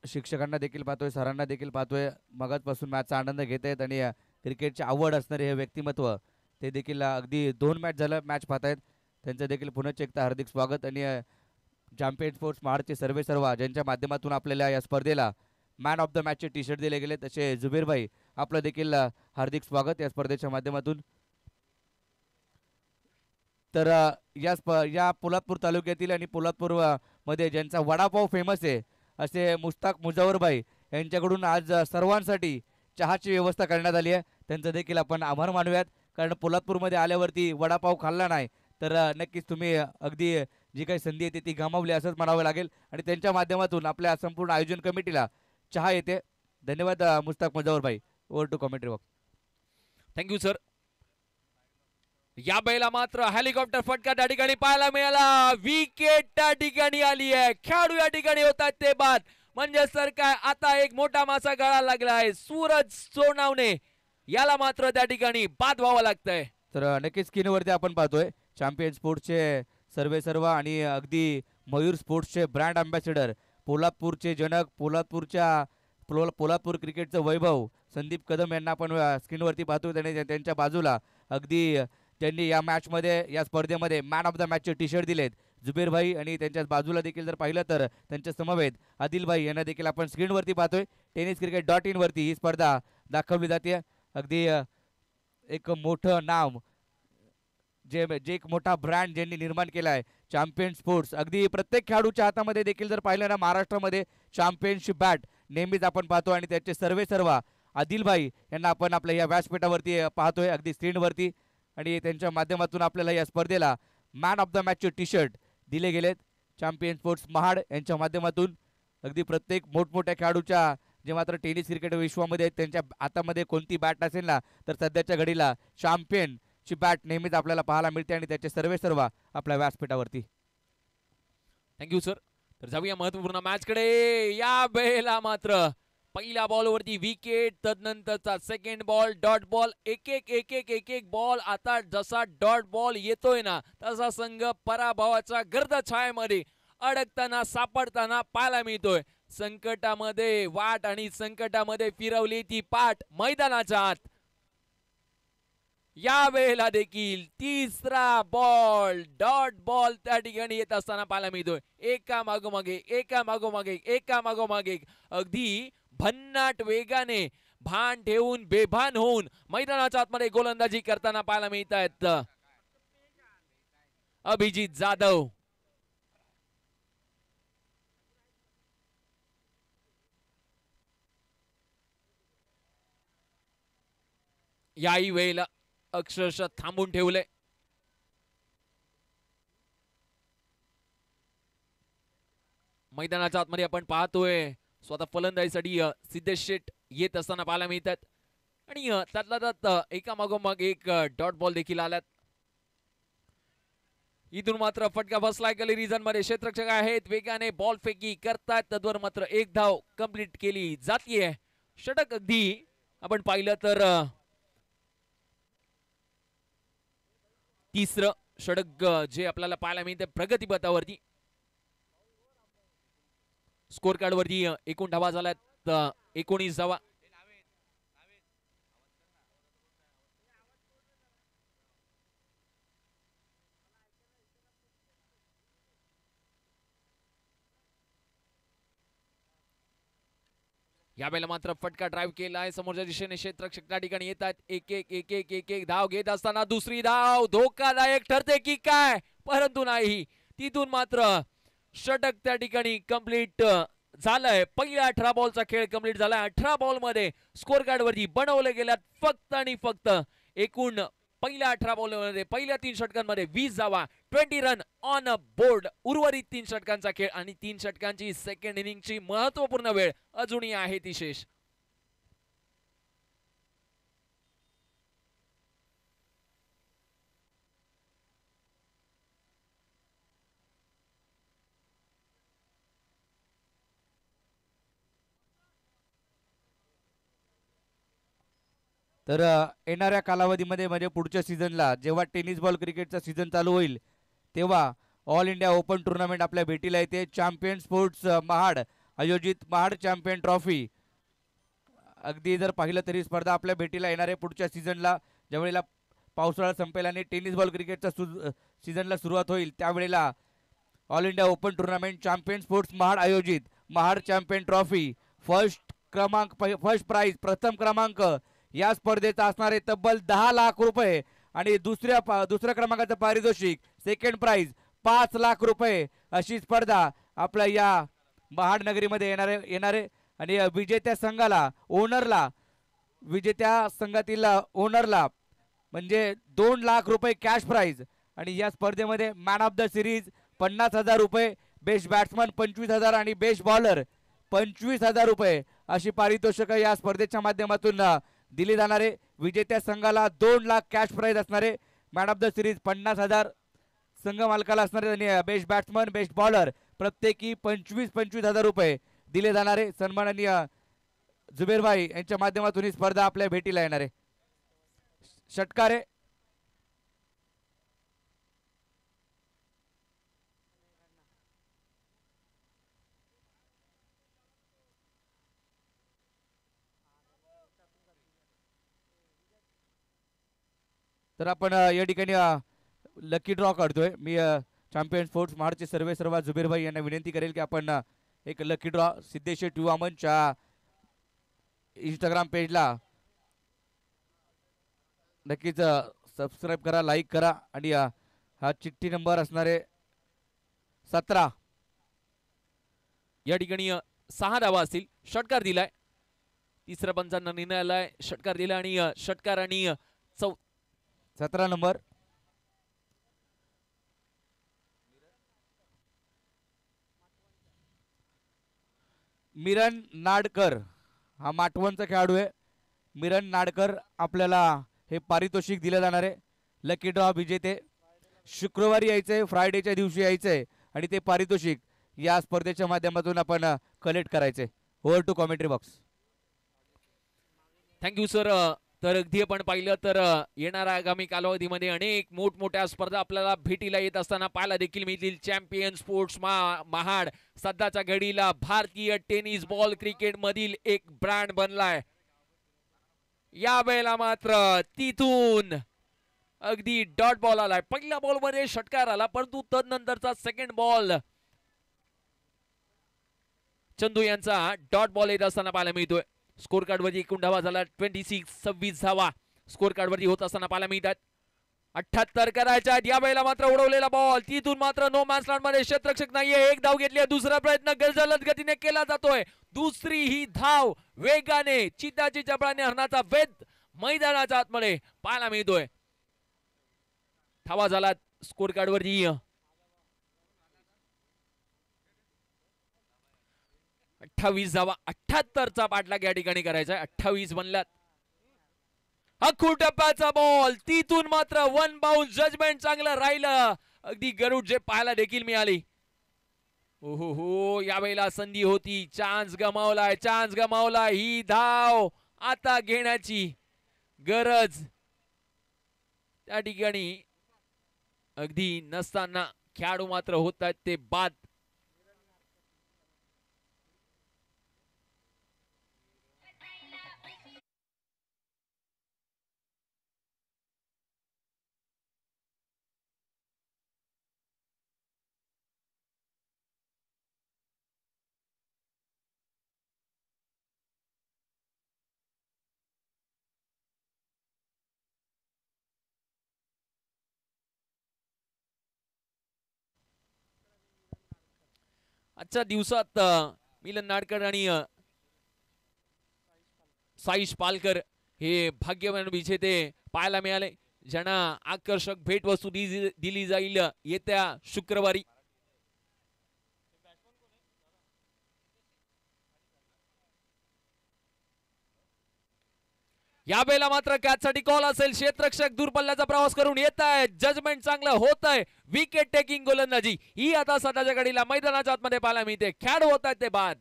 शिक्षकांना देखील पाहतोय, सरांना देखील पाहतोय. मगाचपासून मॅचचा आनंद घेत आहेत आणि क्रिकेटची आवड असणारे हे व्यक्तिमत्व ते देखील अगदी 2 मॅच झालं मॅच पाहतायत. त्यांचं देखील पुन्हा एकदा हार्दिक स्वागत. आणि चॅम्पियन स्पोर्ट्स महाडचे सर्व ज्यांच्या माध्यमातून आपल्याला या स्पर्धेला मॅन ऑफ द मॅचचे टी शर्ट दिले गेले तसे जुबेरभाई आपलं देखील हार्दिक स्वागत या स्पर्धेच्या माध्यमातून. तर या पोलादपूर तालुक्यातील आणि पोलादपूर मध्ये ज्यांचा वडापाव फेमस आहे असे मुस्ताक मुजावरभाई यांच्याकडून आज सर्वांसाठी चहाची व्यवस्था करण्यात आली आहे, त्यांचं देखील आपण आभार मानूयात. कारण पोलादपूरमध्ये आल्यावरती वडापाव खाल्ला नाही तर नक्कीच तुम्ही अगदी जी काही संधी येते ती गमावली असंच म्हणावं लागेल. आणि त्यांच्या माध्यमातून आपल्या संपूर्ण आयोजन कमिटीला चहा येते. धन्यवाद मुस्ताक मुजावर भाई. Over to commentary box. Thank you sir. या बैला मात्र हेलिकॉप्टर फटका त्या ठिकाणी पाहायला मिळाला. विकेट त्या ठिकाणी आली आहे. खेळाडू या ठिकाणी होतात ते बाद. म्हणजे सर काय आता एक मोठा मासा गळायला लागला आहे. सूरज सोनावणे याला मात्र त्या ठिकाणी बाद व्हावं लागतंय. तर नक्कीच स्क्रीनवरती आपण पाहतोय चॅम्पियन स्पोर्ट्सचे सर्व आणि अगदी मयूर स्पोर्ट्सचे ब्रँड अँबॅसेडर, पोलादपूरचे जनक, पोलादपूर क्रिकेटचं वैभव संदीप कदम यांना आपण स्क्रीनवरती पाहतोय. त्यांच्या बाजूला अगदी त्यांनी या मॅचमध्ये या स्पर्धेमध्ये मॅन ऑफ द मॅचचे टी शर्ट दिलेत जुबेर भाई. आणि त्यांच्या बाजूला देखील जर पाहिलं तर त्यांच्या समवेत आदिल भाई यांना देखील आपण स्क्रीनवरती पाहतोय. tenniscricket.in वरती ही स्पर्धा दाखवली जाते. अगदी एक मोठं नाव जे एक मोठा ब्रँड ज्यांनी निर्माण केला आहे चॅम्पियन स्पोर्ट्स. अगदी प्रत्येक खेळाडूच्या हातामध्ये देखील जर पाहिलं ना महाराष्ट्रामध्ये चॅम्पियनशिप बॅट नेहमीच आपण पाहतो. आणि त्याचे सर्व आदिल भाई यांना आपण आपल्या या व्यासपीठावरती पाहतोय अगदी स्क्रीनवरती. आणि त्यांच्या माध्यमातून आपल्याला या स्पर्धेला मॅन ऑफ द मॅचचे टी शर्ट दिले गेलेत चॅम्पियन स्पोर्ट्स महाड यांच्या माध्यमातून. अगदी प्रत्येक मोठमोठ्या खेळाडूच्या जे मात्र टेनिस क्रिकेट विश्वामध्ये त्यांच्या हातामध्ये कोणती बॅट असेल ना तर सध्याच्या घडीला चॅम्पियनची बॅट नेहमीच आपल्याला पाहायला मिळते. आणि त्याचे सर्व आपल्या व्यासपीठावरती. Thank you sir. तर जाऊया महत्वपूर्ण मॅच कडे. या वेळेला मात्र पहिल्या बॉलवरती विकेट, तदनंतरचा सेकंड बॉल, डॉट बॉल, एक बॉल. आता जसा डॉट बॉल येतोय ना तसा संघ पराभवाच्या गर्द छायेमध्ये अडकताना सापडताना पाहायला मिळतोय. संकटामध्ये वाट आणि संकटामध्ये फिरवली ती पाठ मैदानाच्या आत. या वेळेला देखील तिसरा बॉल, डॉट बॉल त्या ठिकाणी येत असताना पाहायला मिळतोय. एका मागोमागे अगदी भन्नाट वेगाने भान ठेवून बेभान होऊन मैदानाच्या आतमध्ये गोलंदाजी करताना पाहायला मिळत आहेत अभिजित जाधव. याही वेळेला अक्षरशः थांबून ठेवले. मैदानाच्या आतमध्ये आपण पाहतोय स्वतः फलंदाजीसाठी सिद्धेश शेठ येत असताना पाहायला मिळतात. आणि त्यातला त्यात एका मागोमाग एक डॉट बॉल देखील आल्यात. इथून मात्र फटका बसलाय गॅलरीजन मध्ये. क्षेत्ररक्षक आहेत, वेगाने बॉल फेकी करतात. तद्वर मात्र एक धाव कंप्लीट केली जातीये. षटक अगदी आपण पाहिलं तर तिसरं षटक जे आपल्याला पाहायला मिळते प्रगती पथावरती. स्कोर कार्ड वरती एकूण धावा झाल्यात 19 धावा. यावेळेला मात्र फटका ड्राईव्ह केला आहे समोरच्या दिशेने. क्षेत्ररक्षक त्या ठिकाणी येतात. एक धाव घेत असताना दुसरी धाव धोकादायक ठरते की काय, परंतु नाही. तिथून मात्र षटक त्या ठिकाणी कंप्लीट झालंय. पहिल्या 18 बॉलचा खेळ कंप्लीट झालाय. 18 बॉल मध्ये स्कोर कार्ड वरती बनवले गेल्यात फक्त आणि फक्त एकूण पहिल्या 18 बॉल मध्ये पहिल्या 3 षटकांमध्ये 20 धावा, 20 रन ऑन अ बोर्ड. उर्वरित 3 षटकांचा खेळ आणि 3 षटकांची सेकंड इनिंगची महत्वपूर्ण वेळ अजूनही आहे ती शेष. तर येणाऱ्या कालावधीमध्ये म्हणजे पुढच्या सीझनला जेव्हा टेनिस बॉल क्रिकेटचा सीझन चालू होईल तेव्हा ऑल इंडिया ओपन टुर्नामेंट आपल्या भेटीला येते. चॅम्पियन स्पोर्ट्स महाड आयोजित महाड चॅम्पियन ट्रॉफी. अगदी जर पाहिलं तरी स्पर्धा आपल्या भेटीला येणार आहे पुढच्या सीझनला. ज्यावेळेला पावसाळा संपेल आणि टेनिस बॉल क्रिकेटचा सीझनला सुरुवात होईल त्यावेळेला all India open tournament champion sports Mahad आयोजित Mahad champion trophy first prize प्रथम क्रमांक या स्पर्धेचा असणारे तब्बल 10 लाख रुपये. आणि दुसऱ्या क्रमांकाचं पारितोषिक सेकंड प्राइज 5 लाख रुपये. अशी स्पर्धा आपल्या या महाड नगरीमध्ये येणारे आणि विजेत्या संघाला ओनरला विजेत्या संघातील ओनरला म्हणजे 2 लाख रुपये कॅश प्राइज आणि या स्पर्धेमध्ये मॅन ऑफ द सिरीज 50,000 रुपये, बेस्ट बॅट्समन 25,000 आणि बेस्ट बॉलर 25,000 रुपये अशी पारितोषिकं या स्पर्धेच्या माध्यमातून दिली जाणारे. विजेत्या संघाला 2 लाख कॅश प्राइज असणारे, मॅन ऑफ द सिरीज 50,000 संघ मालकाला असणारे आणि बेस्ट बॅट्समन बेस्ट बॉलर प्रत्येकी 25,000 रुपये दिले जाणारे. सन्माननीय जुबेरभाई यांच्या माध्यमातून ही स्पर्धा आपल्या भेटीला येणार आहे. षटकारे तर आपण या ठिकाणी लकी ड्रॉ काढतोय. मी चॅम्पियन स्पोर्ट्स महाडचे सर्व जुबेरभाई यांना विनंती करेल की आपण एक लकी ड्रॉ सिद्धेश्वर टिवामनच्या इंस्टाग्राम पेजला नक्कीच सबस्क्राईब करा, लाईक करा आणि हा चिठ्ठी नंबर असणारे 17 या ठिकाणी 6 धावा असतील. षटकार दिलाय, तिसऱ्या पंचांना निर्णय आलाय, षटकार दिला आणि षटकार आणि 17 नंबर मिरण नाडकर हा माटवणचा खेळाडू आहे. मिरण नाडकर आपल्याला हे पारितोषिक दिलं जाणार आहे. लकी ड्रॉ विजेते शुक्रवारी यायचंय, फ्रायडेच्या दिवशी यायचंय आणि ते पारितोषिक या स्पर्धेच्या माध्यमातून आपण कलेक्ट करायचंय. Over to commentary box. Thank you sir. तर अगदी आपण पाहिलं तर येणाऱ्या आगामी कालावधीमध्ये अनेक मोठमोठ्या स्पर्धा आपल्याला भेटीला येत असताना पाहायला देखील मिळतील. चॅम्पियन स्पोर्ट्स महाड सध्याच्या घडीला भारतीय टेनिस बॉल क्रिकेट मधील एक ब्रँड बनलाय. या वेळेला मात्र तिथून अगदी डॉट बॉल आलाय. पहिल्या बॉल मध्ये षटकार आला, परंतु तदनंतरचा सेकंड बॉल चंदू यांचा डॉट बॉल येत असताना पाहायला मिळतोय. स्कोर कार्ड वरती एकूण धावा झाला 26 धावा स्कोर कार्ड वरती होत असताना पाहायला मिळतात. 78 करायच्या. या वेळेला मात्र उडवलेला बॉल तिथून मात्र नो मॅन्स लँड मध्ये क्षेत्ररक्षक नाहीये. एक धाव घेतली, दुसरा प्रयत्न जलद गतीने केला जातोय. दुसरी ही धाव वेगाने चिताची जबडाने हरणाचा वेध मैदानाच्या आतमध्ये पाहायला मिळतोय. धावा झाला स्कोर कार्ड वरती 28 धावा. 78चा पाठलाग या ठिकाणी करायचा आहे. 28 बनल्यात. अखू टप्प्याचा बॉल तिथून मात्र 1 बाउन्स जजमेंट चांगलं राहिलं. अगदी गरुड जे पाहायला देखील मिळाली. ओहो हो, यावेळेला संधी होती, चान्स गमावलाय. ही धाव आता घेण्याची गरज त्या ठिकाणी अगदी नसताना खेळाडू मात्र होत आहेत ते बाद. आजच्या दिवसात मिलन नाडकर आणि साईश पालकर हे भाग्यवान विजेते पाहायला मिळाले, ज्यांना आकर्षक भेटवस्तू दिली जाईल येत्या शुक्रवारी. या वेळेला मात्र कॅचसाठी कॉल असेल. क्षेत्ररक्षक दूर पल्ल्याचा प्रवास करून येत आहे. जजमेंट चांगलं होत आहे. विकेट टेकिंग गोलंदाजी ही आता सध्याच्या घडीला मैदानाच्या आतमध्ये पाहायला मिळते. खेळ होत आहेत ते बाद.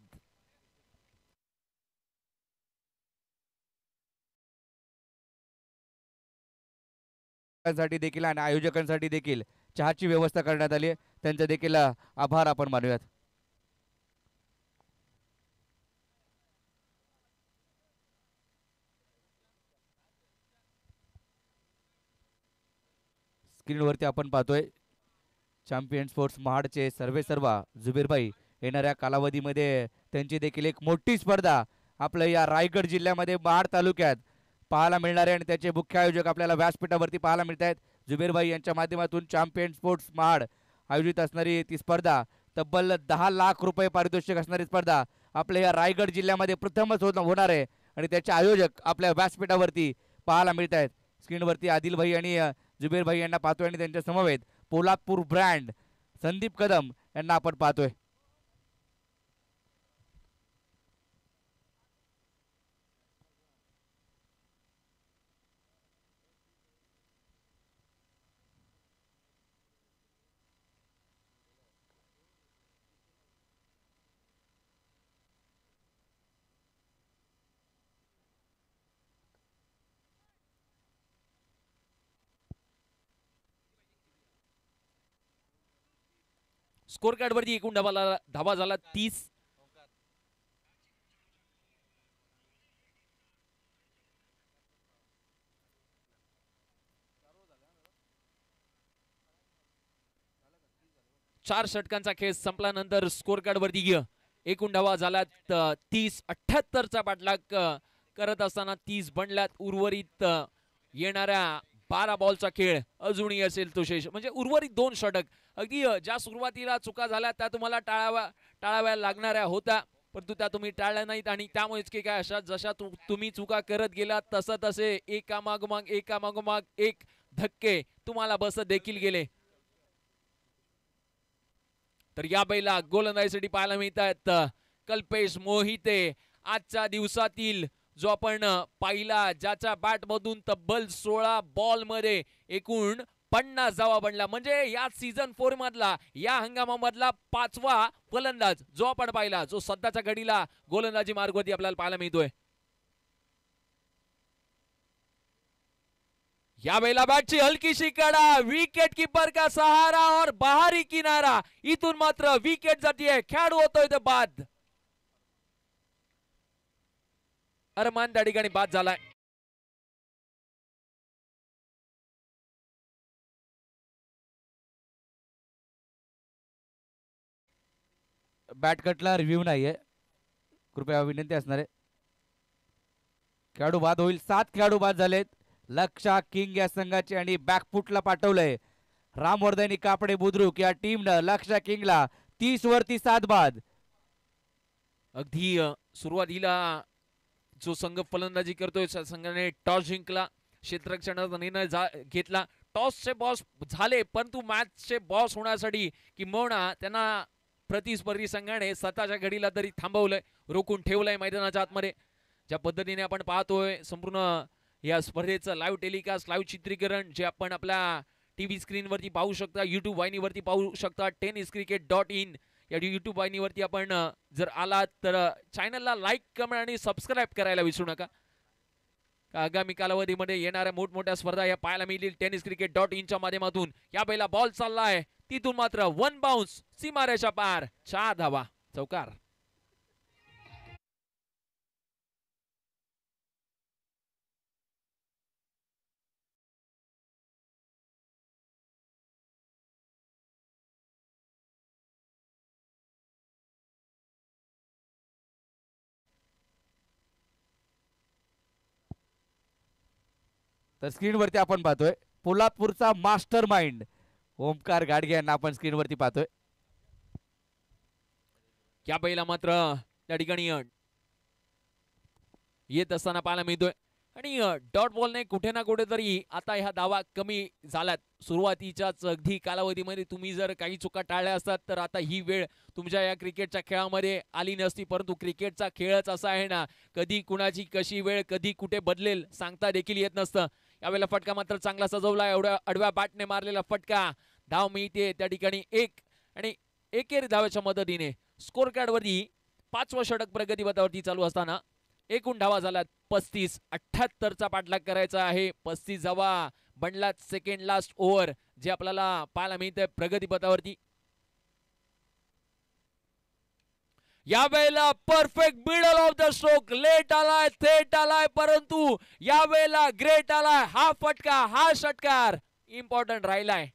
साठी देखील आणि आयोजकांसाठी देखील चहाची व्यवस्था करण्यात आली आहे. त्यांचे देखील आभार आपण मानूयात. स्क्रीनवरती आपण पाहतोय चॅम्पियन स्पोर्ट्स महाडचे सर्व जुबेरभाई येणाऱ्या कालावधीमध्ये त्यांची देखील एक मोठी स्पर्धा आपल्या या रायगड जिल्ह्यामध्ये महाड तालुक्यात पाहायला मिळणार आहे आणि त्याचे मुख्य आयोजक आपल्याला व्यासपीठावरती पाहायला मिळत आहेत. जुबेरभाई यांच्या माध्यमातून चॅम्पियन स्पोर्ट्स महाड आयोजित असणारी ती स्पर्धा तब्बल 10 लाख रुपये पारितोषिक असणारी स्पर्धा आपल्या या रायगड जिल्ह्यामध्ये प्रथमच होणार आहे आणि त्याचे आयोजक आपल्या व्यासपीठावरती पाहायला मिळत आहेत. स्क्रीनवरती आदिल भाई आणि जुबेर भाई यांना पाहतोय आणि त्यांच्या समवेत पोलादपूर ब्रँड संदीप कदम यांना आपण पाहतोय. स्कोर कार्ड वरती एकूण धावा झाला 30. चार षटकांचा खेळ संपल्यानंतर स्कोर कार्ड वरती एकूण धावा झाल्यात 30. 78चा पाठलाग करत असताना 30 बनल्यात. उर्वरित येणाऱ्या 12 बॉलचा खेळ अजूनही असेल तो शेष, म्हणजे उर्वरित 2 षटक. अगदी ज्या सुरुवातीला चुका झाल्या त्या तुम्हाला टाळाव्या लागणाऱ्या होत्या, परंतु त्या तुम्ही टाळल्या नाहीत आणि त्यामुळेच की काय अशा जशा तुम्ही चुका करत गेलात तसं तसे एकामागोमाग एक धक्के तुम्हाला बसत देखील गेले. तर या बैला गोलंदाजीसाठी पाहायला मिळत आहेत कल्पेश मोहिते. आजच्या दिवसातील जो आपण पाहिला, ज्याच्या बॅट मधून तब्बल 16 बॉल मध्ये एकूण 50 धावा बनला, म्हणजे या सीझन 4 मधला या हंगामामधला 5वा फलंदाज जो आपण पाहिला, जो सध्याच्या घडीला गोलंदाजी मार्गावरती आपल्याला पाहायला मिळतोय. या वेळेला बॅटची हलकीशी कडा, विकेट कीपर का सहारा और बाहरी किनारा. इथून मात्र विकेट जातीये, खेळाडू होतोय तो बाद. अरमान त्या ठिकाणी बाद झालाय. बॅट कटला रिव्ह्यू नाहीये, कृपया विनंती असणार आहे. खेळाडू बाद होईल. 7 खेळाडू बाद झालेत. लक्षा किंग या संघाचे आणि बॅकफुटला पाठवलंय रामवर्धनी कापडे बुद्रुक या टीमनं लक्षा किंगला 30 वरती 7 बाद. अगदी सुरुवातीला जो संघ फलंदाजी करतोय संघाने टॉस जिंकला, क्षेत्ररक्षणाचा निर्णय घेतला. टॉसचे बॉस झाले, परंतु मॅचचे बॉस होण्यासाठी किंबहुना त्यांना प्रतिस्पर्धी संघाने स्वतःच्या घडीला तरी थांबवलंय, रोखून ठेवलंय मैदानाच्या आतमध्ये. ज्या पद्धतीने आपण पाहतोय संपूर्ण या स्पर्धेचं लाईव्ह टेलिकास्ट, लाईव्ह चित्रीकरण जे आपण आपल्या टीव्ही स्क्रीनवरती पाहू शकता, युट्यूब वाहिनीवरती पाहू शकता. tenniscricket.in या युट्यूब वाहिनीवरती आपण जर आलात तर चॅनलला लाईक, कमेंट आणि सबस्क्राईब करायला विसरू नका. आगामी कालावधीमध्ये येणाऱ्या मोठमोठ्या स्पर्धा या पाहायला मिळतील tenniscricket.in च्या माध्यमातून. या बैला बॉल चाललाय, तिथून मात्र 1 बाउन्स, सीमारेषा पार, 4 धावा, चौकार. तर स्क्रीनवरती आपण पाहतोय पोलादपूरचा मास्टर माइंड ओमकार गाडगे यांना आपण स्क्रीनवरती पाहतोय. या बैला मात्र त्या ठिकाणी येत असताना पाहायला मिळतोय आणि डॉट बॉलने कुठे ना कुठे तरी आता ह्या धावा कमी झाल्यात. सुरुवातीच्याच अगदी कालावधीमध्ये तुम्ही जर काही चुका टाळल्या असतात तर आता ही वेळ तुमच्या या क्रिकेटच्या खेळामध्ये आली नसती, परंतु क्रिकेटचा खेळच असा आहे ना, कधी कुणाची कशी वेळ कधी कुठे बदलेल सांगता देखील येत नसतं. यावेळेला फटका मात्र चांगला सजवला, एवढ्या आडव्या बॅटने मारलेला फटका, धाव मिळते त्या ठिकाणी 1 आणि एकेरी धावेच्या मदतीने स्कोर कार्ड वरती 5वं षटक प्रगतीपथावरती चालू असताना एकूण धावा झाल्यात 35. 78चा पाठलाग करायचा आहे. 35 धावा बनलात सेकंड लास्ट ओव्हर जे आपल्याला पाहायला मिळतंय प्रगतीपथावरती. या वेळेला perfect middle of the stroke, late आलाय, थेट आलाय, परंतु या वेळेला ग्रेट आलाय. हा फटका, हा षटकार इम्पॉर्टंट राहिलाय.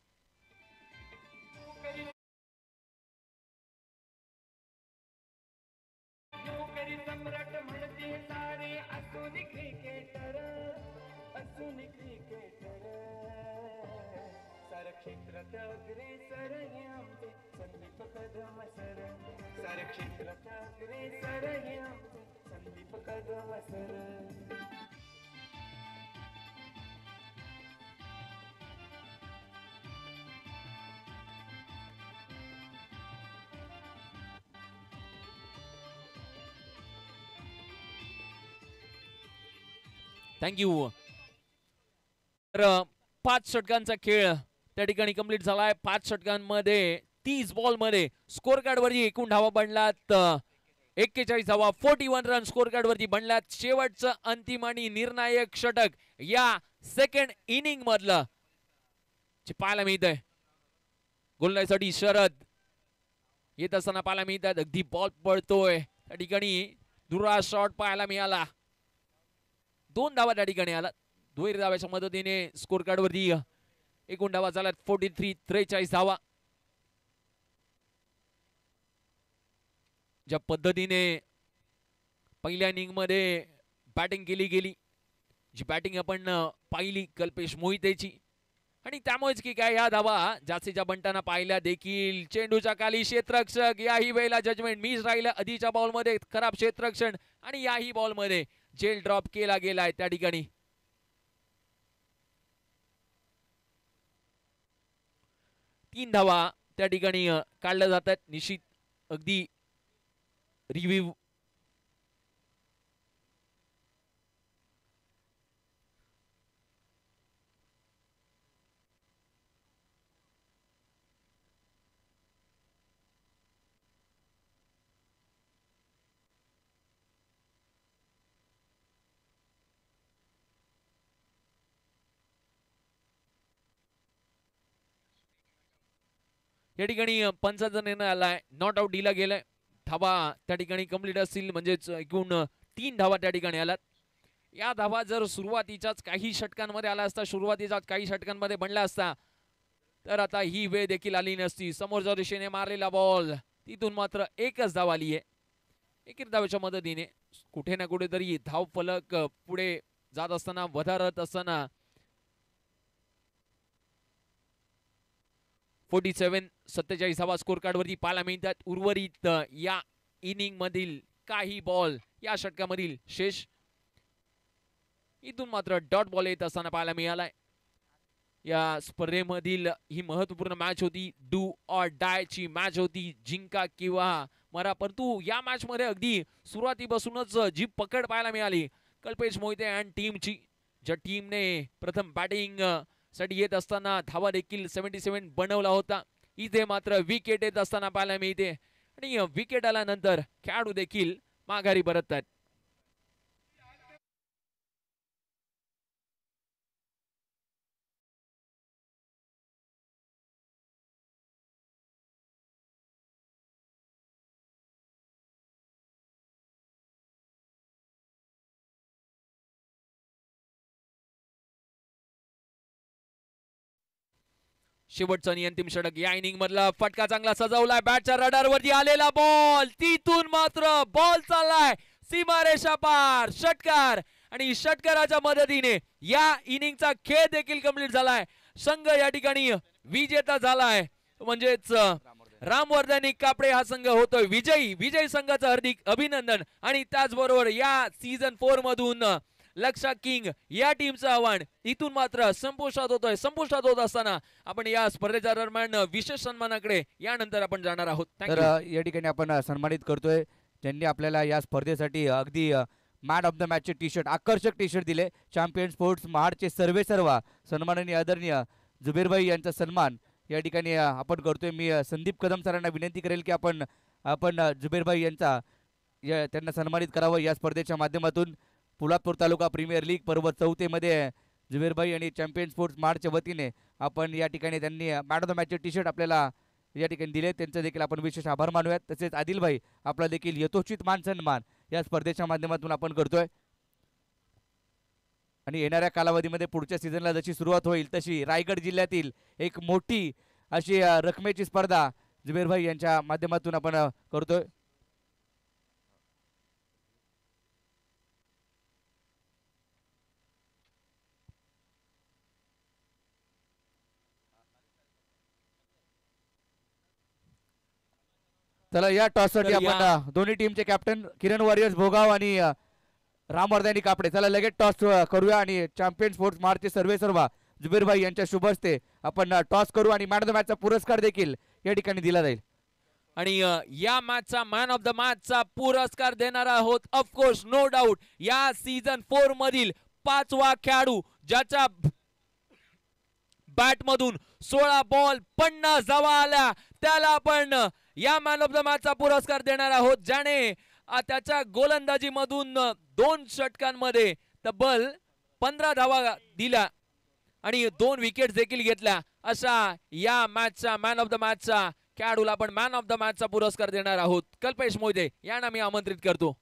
क्षेत्रात थँक्यू. तर 5 षटकांचा खेळ त्या ठिकाणी कंप्लीट झालाय. 5 षटकांमध्ये 30 बॉल मध्ये स्कोर कार्ड वरती एकूण धावा बनलात 41 धावा. 41 रन स्कोर कार्ड वरती बनलात. शेवटचं अंतिम आणि निर्णायक षटक या सेकंड इनिंग मधलं जे पाहायला मिळतंय. गोलंदाजीसाठी शरद येत असताना पाहायला मिळतात. अगदी बॉल पडतोय त्या ठिकाणी. दुरा शॉट पाहायला मिळाला. 2 धावा त्या ठिकाणी आला. दुहेरी धाव्याच्या मदतीने स्कोर कार्ड वरती एकूण धावा झाल्यात 43 धावा. ज्या पद्धतीने पहिल्या इनिंग मध्ये बॅटिंग केली गेली, जी बॅटिंग आपण पाहिली कल्पेश मोहितेची, आणि त्यामुळेच की काय या धावा जास्तीच्या बंटांना पाहिल्या देखील. चेंडूच्या खाली क्षेत्ररक्षक, याही वेळेला जजमेंट मिस राहिलं. आधीच्या बॉल मध्ये खराब क्षेत्ररक्षण आणि याही बॉल मध्ये जेल ड्रॉप केला गेलाय त्या ठिकाणी. तीन धावा त्या ठिकाणी काढल्या जातात. निश्चित अगदी रिव्ह्यू या ठिकाणी पंचाचा निर्णय आलाय. नॉट आउट दिला गेलाय. धावा त्या ठिकाणी कंप्लीट असतील, म्हणजेच एकूण 3 धावा त्या ठिकाणी आल्यात. या धावा जर सुरुवातीच्याच काही षटकांमध्ये आला असता, सुरुवातीच्याच काही षटकांमध्ये बनला असता, तर आता ही वेळ देखील आली नसती. समोरच्या दिशेने मारलेला बॉल, तिथून मात्र एकच धाव आली आहे. एकेर धावेच्या मदतीने कुठे ना कुठेतरी धाव फलक पुढे जात असताना, वधारत असताना 47 धावा स्कोर कार्ड वरती पाहायला मिळतात. उर्वरित या इनिंग मधील काही बॉल या षटकामधील शेष, इथून मात्र डॉट बॉल येत असताना पाहायला मिळालाय. या स्पर्धेमधील ही महत्वपूर्ण मॅच होती. डू ऑर डाय ची मॅच होती. जिंका किंवा मरा. परंतु या मॅच मध्ये अगदी सुरुवातीपासूनच जी पकड पाहायला मिळाली कल्पेश मोहिते अँड टीमची, ज्या टीमने प्रथम बॅटिंग साठी येत असताना धावा देखील 77 बनवला होता, इथे मात्र विकेट येत असताना पाहायला मिळते. आणि विकेट आल्यानंतर खेळाडू देखील माघारी परततात. शेवटचा आणि अंतिम षटक या इनिंग मधला. फटका चांगला सजवलाय. बॅटच्या रडार वरती आलेला बॉल, तिथून मात्र बॉल चाललाय सीमारेषा पार. षटकार, आणि षटकाराच्या मदतीने या इनिंगचा खेळ देखील कंप्लीट झालाय. संघ या ठिकाणी विजेता झालाय, म्हणजेच रामवर्धनी कापडे हा संघ होतोय विजयी. विजयी संघाचं हार्दिक अभिनंदन. आणि त्याचबरोबर या सीझन 4 मधून लक्षा किंग या टीमचं आव्हान इथून मात्र संपुष्टात होतोय. संपुष्टात होत असताना आपण या स्पर्धेच्या दरम्यान विशेष सन्मानाकडे यानंतर आपण जाणार आहोत. तर या ठिकाणी आपण सन्मानित करतोय ज्यांनी आपल्याला या स्पर्धेसाठी अगदी मॅन ऑफ द मॅचचे टी शर्ट, आकर्षक टी शर्ट दिले. चॅम्पियन स्पोर्ट्स महाडचे सर्वेसर्वा सन्माननीय आदरणीय जुबेरभाई यांचा सन्मान या ठिकाणी आपण करतोय. मी संदीप कदम सरांना विनंती करेल की आपण जुबेरभाई यांचा त्यांना सन्मानित करावं या स्पर्धेच्या माध्यमातून. पोलादपूर तालुका प्रीमियर लीग पर्व 4 मध्ये जुबेरभाई आणि चॅम्पियन स्पोर्ट्स महाडच्या वतीने आपण या ठिकाणी त्यांनी मॅन ऑफ द मॅचचे टी शर्ट आपल्याला या ठिकाणी दिले. त्यांचं देखील आपण विशेष आभार मानूयात. तसेच आदिलभाई आपला देखील यथोचित मान सन्मान या स्पर्धेच्या माध्यमातून आपण करतोय. आणि येणाऱ्या कालावधीमध्ये पुढच्या सीझनला जशी सुरुवात होईल तशी रायगड जिल्ह्यातील एक मोठी अशी रकमेची स्पर्धा जुबेरभाई यांच्या माध्यमातून आपण करतोय. चला या टॉससाठी आपण दोन्ही टीमचे कॅप्टन किरण वॉरियर्स भोगाव आणि रामवर्धनी कापडे. चला लगेच टॉस करूया आणि चॅम्पियन स्पोर्ट्स महाडचे सर्व जुबेर भाई यांच्या शुभ हस्ते आपण टॉस करू आणि मॅन ऑफ द मॅचचा पुरस्कार देखील या ठिकाणी दिला जाईल. आणि या मॅचचा मॅन ऑफ द मॅचचा पुरस्कार देणार आहोत ऑफकोर्स नो डाऊट या सीझन 4 मधील 5वा खेळाडू ज्याच्या बॅट मधून 16 बॉल 50 धावा आल्या त्याला आपण या मॅन ऑफ द मॅचचा पुरस्कार देणार आहोत ज्याने त्याच्या गोलंदाजी मधून 2 षटकांमध्ये तब्बल 15 धावा दिल्या आणि 2 विकेट देखील घेतल्या. अशा या मॅचचा मॅन ऑफ द मॅचचा खेळाडूला आपण मॅन ऑफ द मॅचचा पुरस्कार देणार आहोत. कल्पेश मोहिते यांना मी आमंत्रित करतो.